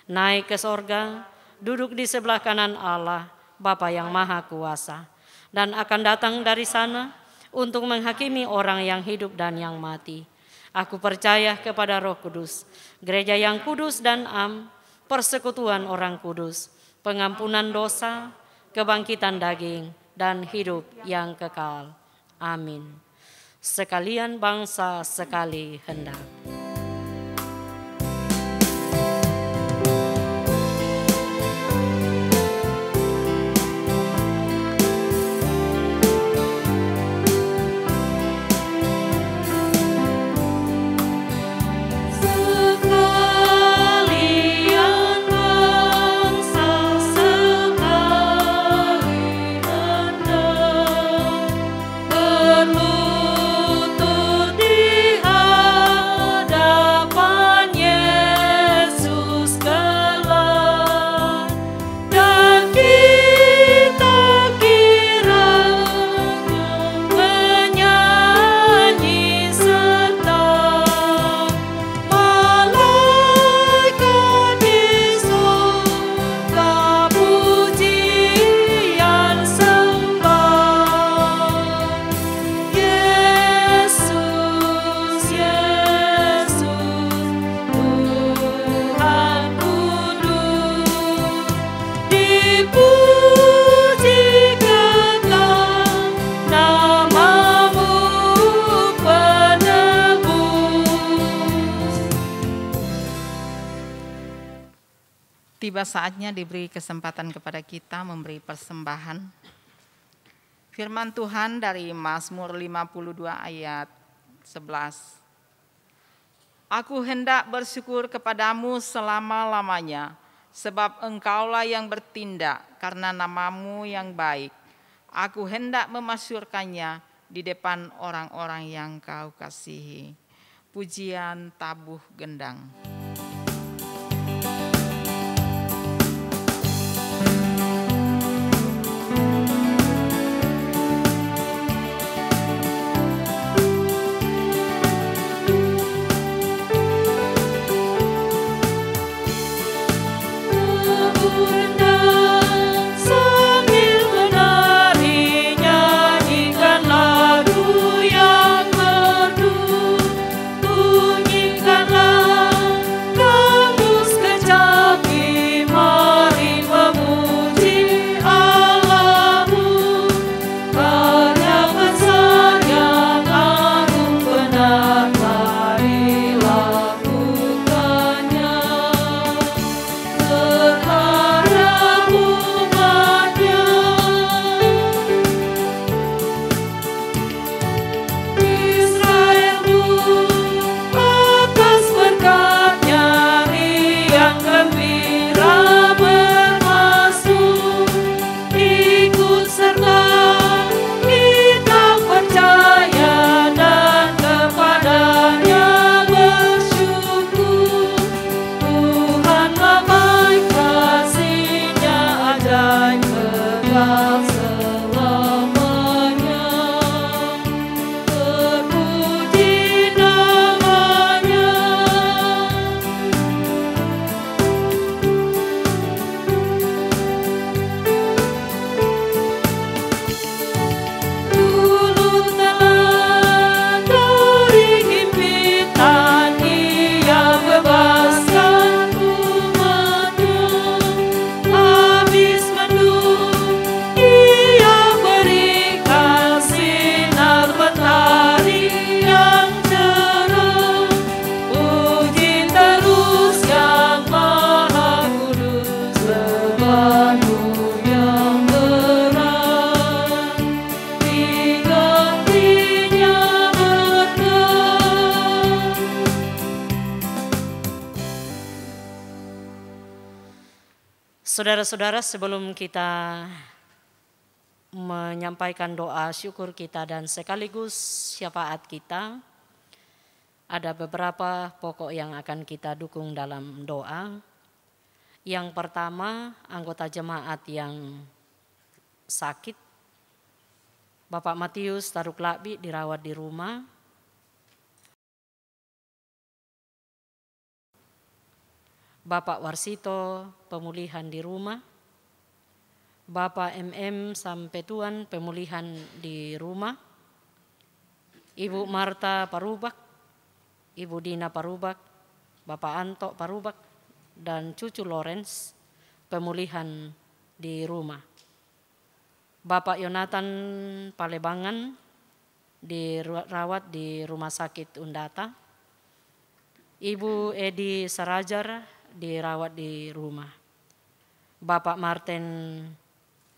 naik ke sorga, duduk di sebelah kanan Allah, Bapa yang Maha Kuasa, dan akan datang dari sana untuk menghakimi orang yang hidup dan yang mati. Aku percaya kepada Roh Kudus, gereja yang kudus dan am, persekutuan orang kudus, pengampunan dosa, kebangkitan daging, dan hidup yang kekal. Amin. Sekalian bangsa, sekali hendak. Tiba saatnya diberi kesempatan kepada kita memberi persembahan. Firman Tuhan dari Mazmur 52 ayat 11. Aku hendak bersyukur kepadamu selama-lamanya, sebab engkaulah yang bertindak karena namamu yang baik. Aku hendak memasyurkannya di depan orang-orang yang kau kasihi. Pujian tabuh gendang. Saudara-saudara, sebelum kita menyampaikan doa syukur kita dan sekaligus syafaat kita, ada beberapa pokok yang akan kita dukung dalam doa. Yang pertama, anggota jemaat yang sakit, Bapak Matius Taruk Lakbi dirawat di rumah. Bapak Warsito pemulihan di rumah. Bapak MM Sampetuan pemulihan di rumah. Ibu Marta Parubak, Ibu Dina Parubak, Bapak Anto Parubak, dan cucu Lawrence pemulihan di rumah. Bapak Yonatan Palebangan dirawat di Rumah Sakit Undata. Ibu Edi Sarajar dirawat di rumah. Bapak Martin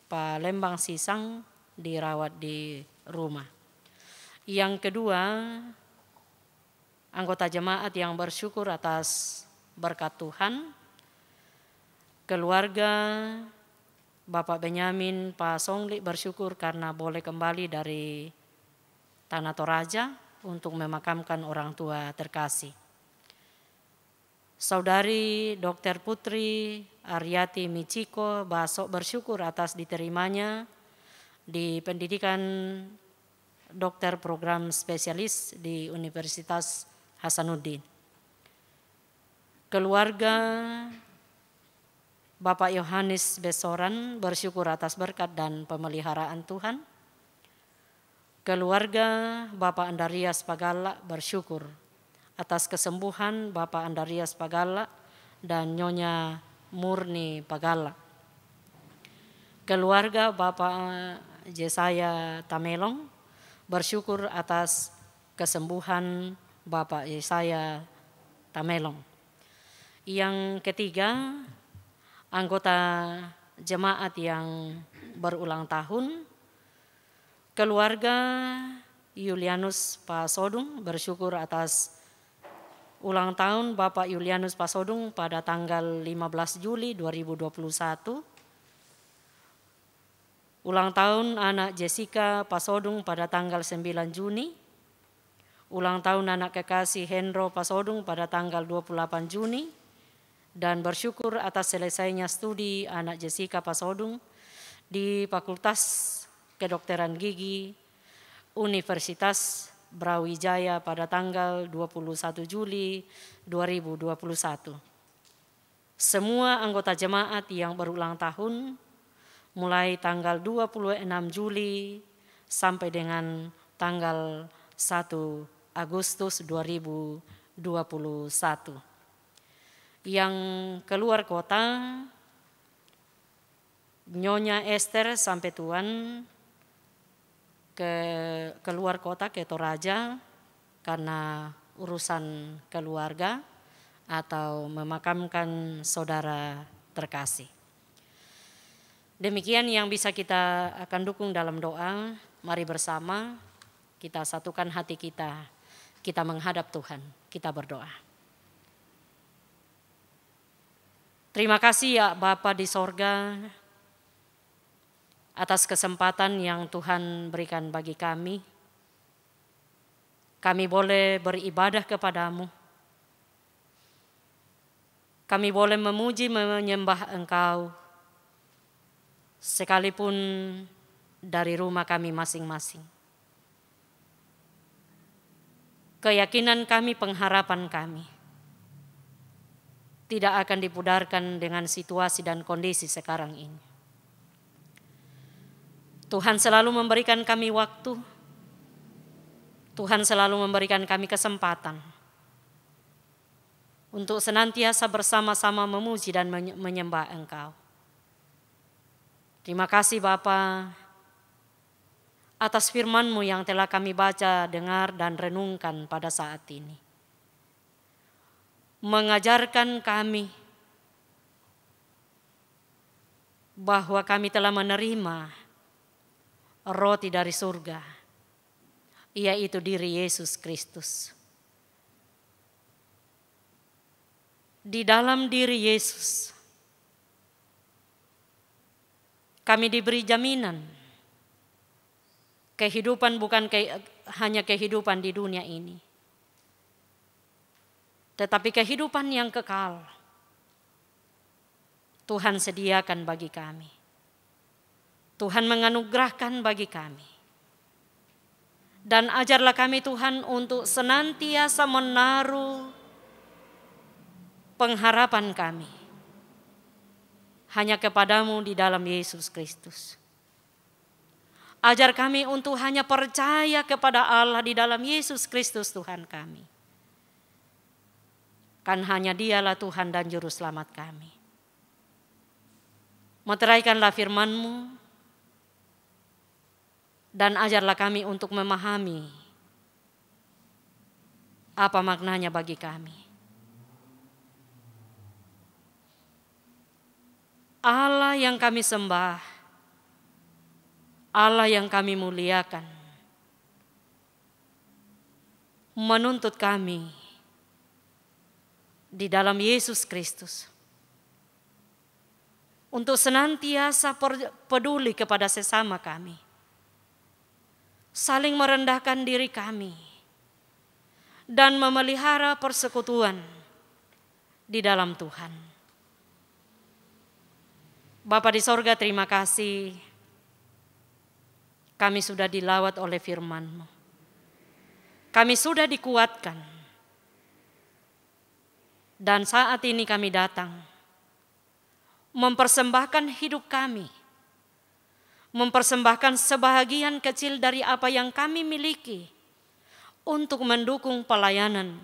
Palembang Sisang dirawat di rumah. Yang kedua, anggota jemaat yang bersyukur atas berkat Tuhan, keluarga Bapak Benyamin Pak Songli bersyukur karena boleh kembali dari Tanah Toraja untuk memakamkan orang tua terkasih. Saudari Dr. Putri Aryati Michiko Basok bersyukur atas diterimanya di pendidikan dokter program spesialis di Universitas Hasanuddin. Keluarga Bapak Yohanes Besoran bersyukur atas berkat dan pemeliharaan Tuhan. Keluarga Bapak Andarias Pagala bersyukur atas kesembuhan Bapak Andarias Pagala dan Nyonya Murni Pagala. Keluarga Bapak Jesaya Tamelong bersyukur atas kesembuhan Bapak Jesaya Tamelong. Yang ketiga, anggota jemaat yang berulang tahun, keluarga Yulianus Pasodung bersyukur atas ulang tahun Bapak Yulianus Pasodung pada tanggal 15 Juli 2021. Ulang tahun anak Jessica Pasodung pada tanggal 9 Juni. Ulang tahun anak kekasih Hendro Pasodung pada tanggal 28 Juni. Dan bersyukur atas selesainya studi anak Jessica Pasodung di Fakultas Kedokteran Gigi Universitas Brawijaya pada tanggal 21 Juli 2021. Semua anggota jemaat yang berulang tahun mulai tanggal 26 Juli sampai dengan tanggal 1 Agustus 2021. Yang keluar kota, Nyonya Esther Sampetuan keluar kota ke Toraja karena urusan keluarga atau memakamkan saudara terkasih. Demikian yang bisa kita akan dukung dalam doa. Mari bersama kita satukan hati kita, kita menghadap Tuhan, kita berdoa. Terima kasih ya Bapa di sorga, atas kesempatan yang Tuhan berikan bagi kami. Kami boleh beribadah kepadamu. Kami boleh memuji menyembah Engkau, sekalipun dari rumah kami masing-masing. Keyakinan kami, pengharapan kami tidak akan dipudarkan dengan situasi dan kondisi sekarang ini. Tuhan selalu memberikan kami waktu. Tuhan selalu memberikan kami kesempatan untuk senantiasa bersama-sama memuji dan menyembah Engkau. Terima kasih Bapa atas firman-Mu yang telah kami baca, dengar, dan renungkan pada saat ini. Mengajarkan kami bahwa kami telah menerima roti dari surga, yaitu diri Yesus Kristus. Di dalam diri Yesus, kami diberi jaminan kehidupan bukan hanya kehidupan di dunia ini, tetapi kehidupan yang kekal Tuhan sediakan bagi kami. Tuhan menganugerahkan bagi kami Dan ajarlah kami Tuhan untuk senantiasa menaruh pengharapan kami hanya kepadamu di dalam Yesus Kristus. Ajar kami untuk hanya percaya kepada Allah di dalam Yesus Kristus Tuhan kami. Kan hanya Dialah Tuhan dan Juru Selamat kami. Meteraikanlah firman-Mu dan ajarlah kami untuk memahami apa maknanya bagi kami. Allah yang kami sembah, Allah yang kami muliakan, menuntut kami di dalam Yesus Kristus untuk senantiasa peduli kepada sesama kami, saling merendahkan diri kami, dan memelihara persekutuan di dalam Tuhan. Bapa di sorga, terima kasih kami sudah dilawat oleh firman-Mu. Kami sudah dikuatkan. Dan saat ini kami datang mempersembahkan hidup kami, mempersembahkan sebahagian kecil dari apa yang kami miliki untuk mendukung pelayanan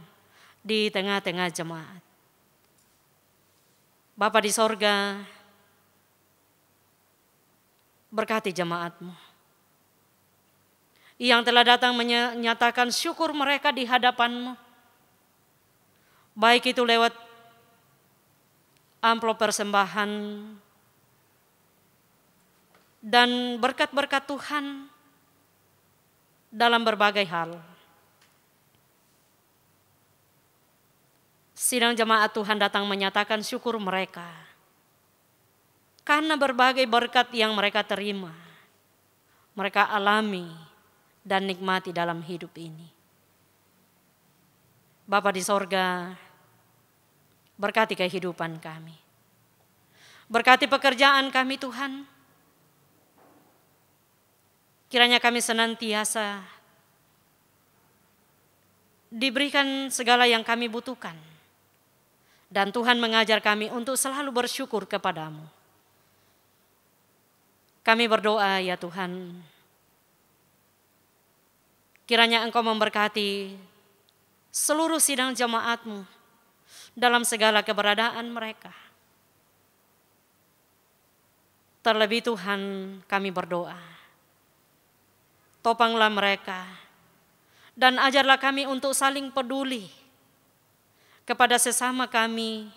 di tengah-tengah jemaat. Bapa di sorga, berkati jemaat-Mu yang telah datang menyatakan syukur mereka di hadapan-Mu, baik itu lewat amplop persembahan dan berkat-berkat Tuhan dalam berbagai hal. Sidang jemaat Tuhan datang menyatakan syukur mereka karena berbagai berkat yang mereka terima, mereka alami dan nikmati dalam hidup ini. Bapa di sorga, berkati kehidupan kami. Berkati pekerjaan kami Tuhan. Kiranya kami senantiasa diberikan segala yang kami butuhkan. Dan Tuhan mengajar kami untuk selalu bersyukur kepadamu. Kami berdoa ya Tuhan, kiranya Engkau memberkati seluruh sidang jemaat-Mu dalam segala keberadaan mereka. Terlebih Tuhan, kami berdoa, topanglah mereka dan ajarlah kami untuk saling peduli kepada sesama kami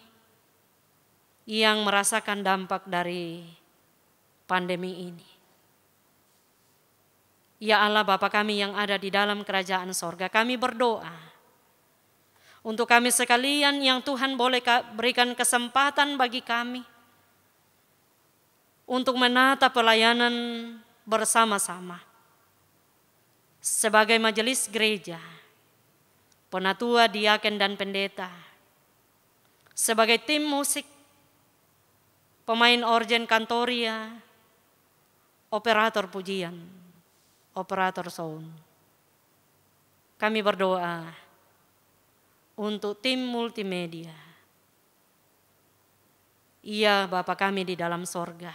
yang merasakan dampak dari pandemi ini. Ya Allah Bapa kami yang ada di dalam kerajaan sorga, kami berdoa untuk kami sekalian yang Tuhan boleh berikan kesempatan bagi kami untuk menata pelayanan bersama-sama sebagai majelis gereja, penatua, diaken dan pendeta, sebagai tim musik, pemain organ kantoria, operator pujian, operator sound. Kami berdoa untuk tim multimedia. Iya Bapa kami di dalam sorga,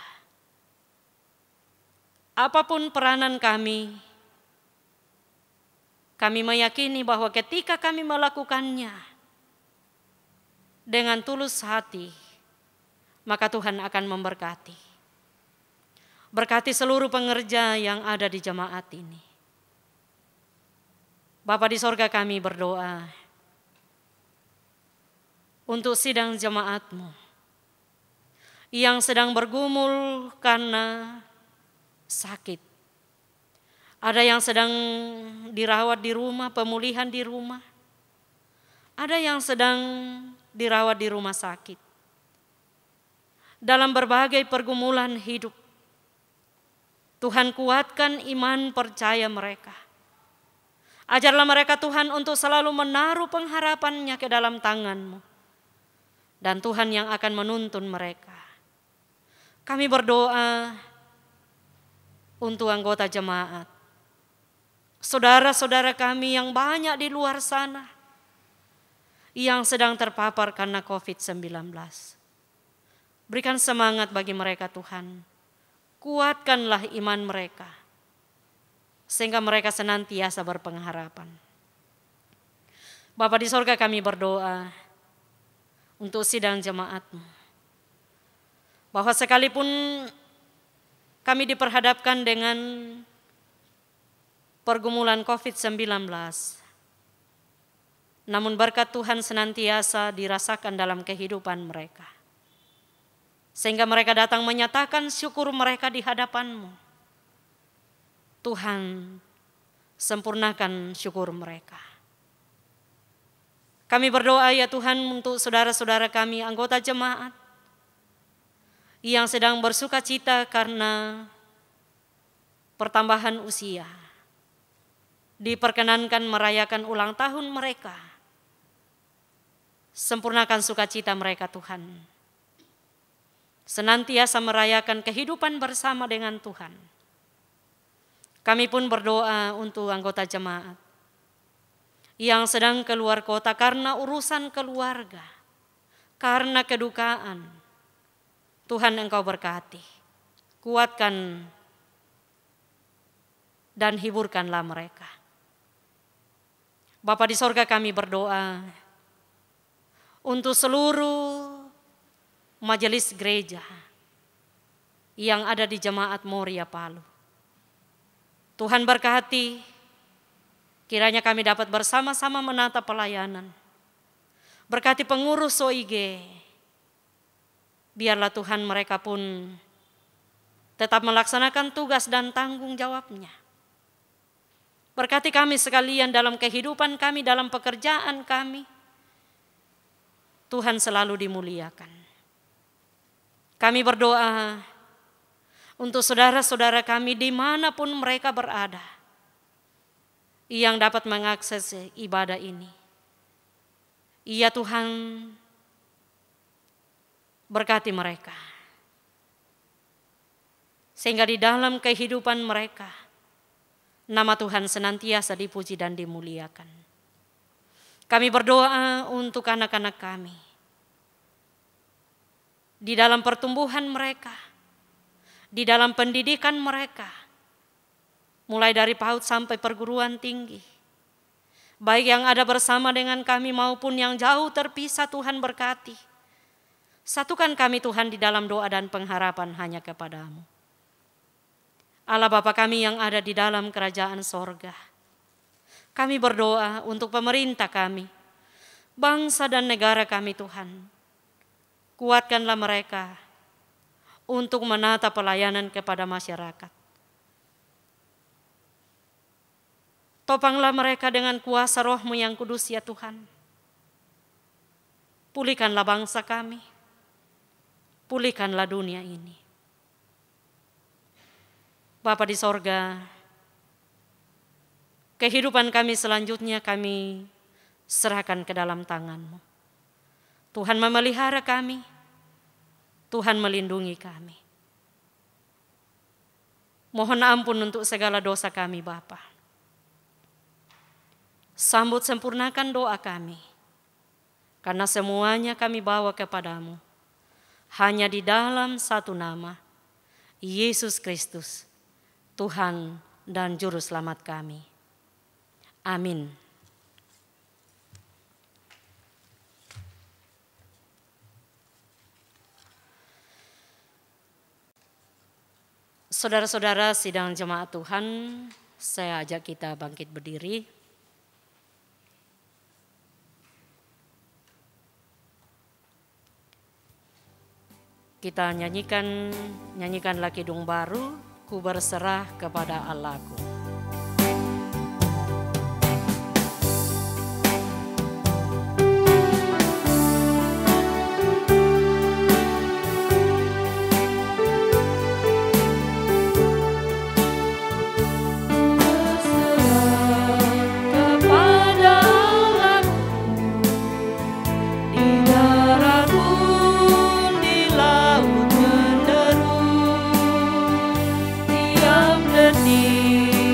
apapun peranan kami meyakini bahwa ketika kami melakukannya dengan tulus hati, maka Tuhan akan memberkati. Berkati seluruh pengerja yang ada di jemaat ini. Bapa di sorga kami berdoa untuk sidang jemaat-Mu yang sedang bergumul karena sakit. Ada yang sedang dirawat di rumah, pemulihan di rumah. Ada yang sedang dirawat di rumah sakit. Dalam berbagai pergumulan hidup, Tuhan kuatkan iman percaya mereka. Ajarlah mereka Tuhan untuk selalu menaruh pengharapannya ke dalam tangan-Mu. Dan Tuhan yang akan menuntun mereka. Kami berdoa untuk anggota jemaat, saudara-saudara kami yang banyak di luar sana yang sedang terpapar karena COVID-19. Berikan semangat bagi mereka Tuhan. Kuatkanlah iman mereka, sehingga mereka senantiasa berpengharapan. Bapa di sorga, kami berdoa untuk sidang jemaat-Mu, bahwa sekalipun kami diperhadapkan dengan pergumulan COVID-19, namun berkat Tuhan senantiasa dirasakan dalam kehidupan mereka, sehingga mereka datang menyatakan syukur mereka di hadapan-Mu. Tuhan, sempurnakan syukur mereka. Kami berdoa ya Tuhan untuk saudara-saudara kami, anggota jemaat yang sedang bersuka cita karena pertambahan usia, diperkenankan merayakan ulang tahun mereka. Sempurnakan sukacita mereka Tuhan. Senantiasa merayakan kehidupan bersama dengan Tuhan. Kami pun berdoa untuk anggota jemaat yang sedang keluar kota karena urusan keluarga, karena kedukaan. Tuhan, Engkau berkati, kuatkan dan hiburkanlah mereka. Bapa di sorga, kami berdoa untuk seluruh majelis gereja yang ada di Jemaat Moria Palu. Tuhan berkati, kiranya kami dapat bersama-sama menata pelayanan. Berkati pengurus OIG, biarlah Tuhan mereka pun tetap melaksanakan tugas dan tanggung jawabnya. Berkati kami sekalian dalam kehidupan kami, dalam pekerjaan kami. Tuhan selalu dimuliakan. Kami berdoa untuk saudara-saudara kami dimanapun mereka berada, yang dapat mengakses ibadah ini. Ya Tuhan, berkati mereka, sehingga di dalam kehidupan mereka, nama Tuhan senantiasa dipuji dan dimuliakan. Kami berdoa untuk anak-anak kami, di dalam pertumbuhan mereka, di dalam pendidikan mereka, mulai dari PAUD sampai perguruan tinggi, baik yang ada bersama dengan kami maupun yang jauh terpisah. Tuhan berkati, satukan kami Tuhan di dalam doa dan pengharapan hanya kepada-Mu. Allah Bapa kami yang ada di dalam kerajaan sorga, kami berdoa untuk pemerintah kami, bangsa dan negara kami Tuhan. Kuatkanlah mereka untuk menata pelayanan kepada masyarakat. Topanglah mereka dengan kuasa Roh-Mu yang kudus ya Tuhan. Pulihkanlah bangsa kami, pulihkanlah dunia ini. Bapa di sorga, kehidupan kami selanjutnya kami serahkan ke dalam tangan-Mu. Tuhan memelihara kami, Tuhan melindungi kami. Mohon ampun untuk segala dosa kami Bapa. Sambut sempurnakan doa kami, karena semuanya kami bawa kepadamu hanya di dalam satu nama, Yesus Kristus, Tuhan dan Juru Selamat kami. Amin. Saudara-saudara sidang jemaat Tuhan, saya ajak kita bangkit berdiri. Kita nyanyikanlah kidung baru, ku berserah kepada Allahku. Tiap detik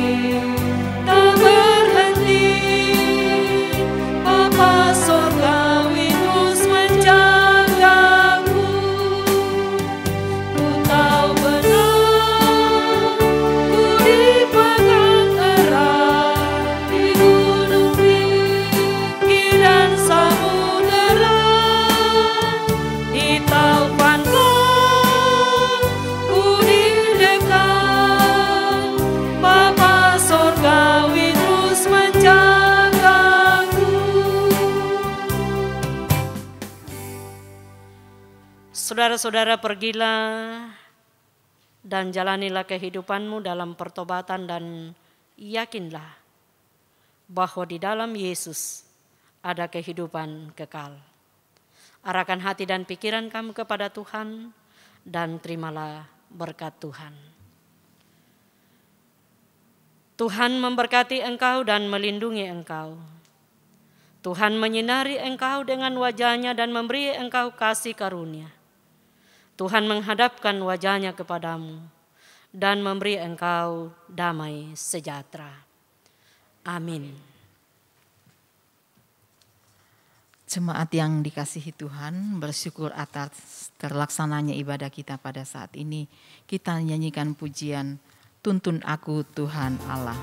Saudara-saudara, pergilah dan jalanilah kehidupanmu dalam pertobatan dan yakinlah bahwa di dalam Yesus ada kehidupan kekal. Arahkan hati dan pikiran kamu kepada Tuhan dan terimalah berkat Tuhan. Tuhan memberkati engkau dan melindungi engkau. Tuhan menyinari engkau dengan wajah-Nya dan memberi engkau kasih karunia. Tuhan menghadapkan wajah-Nya kepadamu dan memberi engkau damai sejahtera. Amin. Jemaat yang dikasihi Tuhan, bersyukur atas terlaksananya ibadah kita pada saat ini. Kita nyanyikan pujian, Tuntun Aku Tuhan Allah.